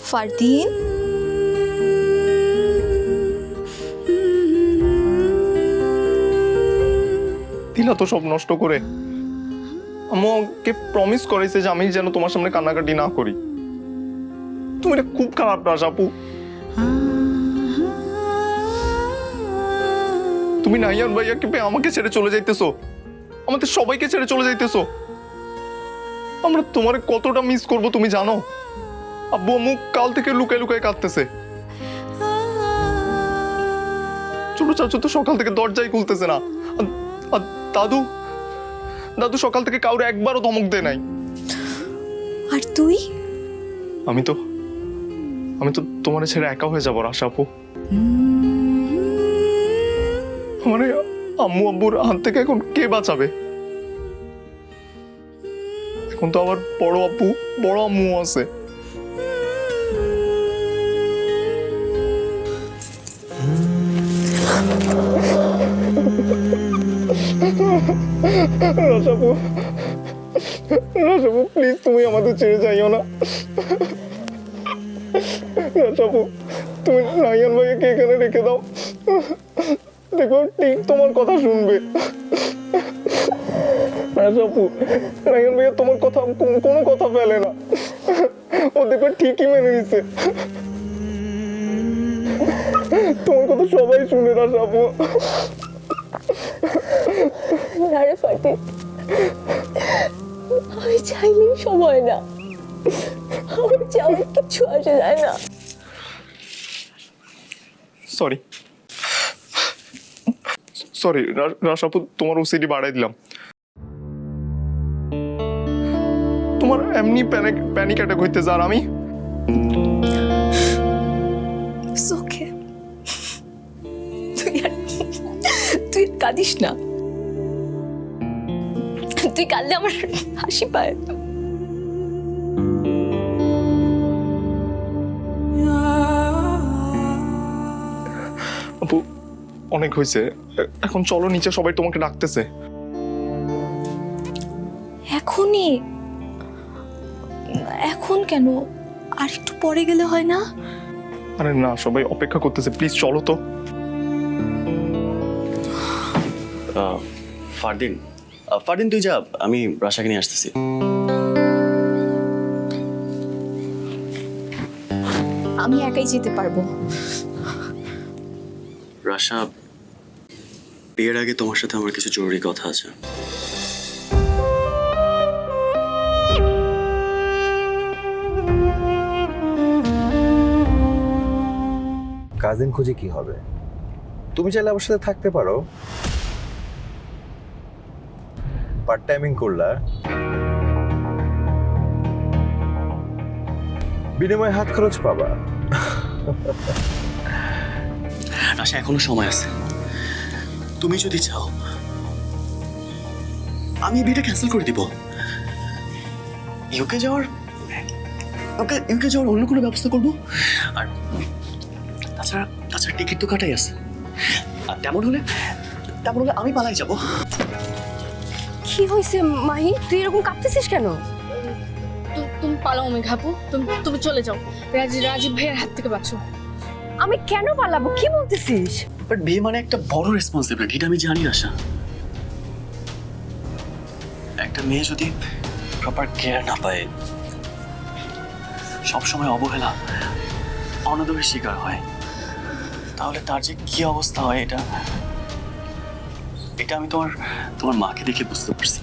ফারদিন, দিলা তো সব নষ্ট করে। আমাকে প্রমিস করেছে যে আমি যেন তোমার সামনে কান্নাকাটি না করি। তুমি এটা খুব খারাপ রাশাপু। তুমি নাহিয়ান ভাইয়াকে পেয়ে আমাকে ছেড়ে চলে যাইতেছো, আমাদের সবাইকে ছেড়ে চলে যাইতেছো। আমরা তোমার কতটা মিস করব তুমি জানো? আব্বু আম্মু কাল থেকে লুকায় লুকায় কাঁদতেছে। ছোট চাচু তো সকাল থেকে দরজাই খুলতেছে না। আর দাদু দাদু সকাল থেকে কাউরে একবারও ধমক দেয় নাই। আর তুই? আমি তো তোমার ছেড়ে একা হয়ে যাবো রাশাপু। আমার আম্মু আব্বুর হাত থেকে এখন কে বাঁচাবে? এখন তো আবার বড় আব্বু বড় আম্মু আছে। রাশাপু, প্লিজ তুমি আমাদের ছেড়ে যাইও না। রাশাপু, তুমি নাহিয়ান ভাইকে এখানে রেখে দাও। দেখো ঠিক তোমার কথা শুনবে। রাশাপু, নাহিয়ান ভাইয়া তোমার কথা কোনো কথা ফেলে না। ও দেখো ঠিকই মেনে নিছে। তোমার কথা সবাই শুনে রাশাপু। আরে ফারদিন, আমি চাইলেই সময় না, আমার চাওয়ার কিছু আসে যায় না। সরি রাশাপু, তোমার ওসিডি বাড়াই দিলাম। তোমার এমনি প্যানিক অ্যাটাক হইতেছে আর আমি ওকে, তুই কাঁদিস না। তুই কাঁদলে আমার হাসি পায়। আপু অনেক হয়েছে, এখন চলো নিচে, সবাই তোমাকে ডাকতেছে। এখনই? এখন কেন? আর একটু পরে গেলে হয় না? আরে না, সবাই অপেক্ষা করতেছে, প্লিজ চলো তো। ফারদিন তুই যা, আমি রাশাকে নিয়ে আসতেছি। আমি একাই যেতে পারবো। রাশা, বিয়ের আগে তোমার সাথে আমার কিছু জরুরি কথা আছে। কাজিন খুঁজে কি হবে? তুমি চাইলে আমার সাথে থাকতে পারো, পার্ট টাইমিং করলা, বিনিময়ে হাত খরচ পাবা। রাশা, এখনো সময় আছে। তুমি যদি চাও আমি বিয়েটা ক্যান্সেল করে দিব। ইউকে যাওয়ার অন্য কোনো ব্যবস্থা করবো। আর তাছাড়া টিকিট তো কাটাই আছে। আর তেমন হলে আমি পালাই যাব। কি হয়েছে মাহি, তুই এরকম কাঁপতেছিস কেন? তুমি পালাও মেঘাপু, তুমি চলে যাও, রাজীব ভাইয়ের হাত থেকে বাঁচো। আমি কেন পালাবো? কি বলতেছিস? বাট বিয়ে মানে একটা বড় রেসপন্সিবিলিটি, এটা আমি জানি আশা। একটা মেয়ে যদি প্রপার কেয়ার না পায় সবসময় অবহেলা অনাদরের শিকার হয়, তাহলে তার যে কি অবস্থা হয় এটা এটা আমি তোমার মাকে দেখে বুঝতে পারছি।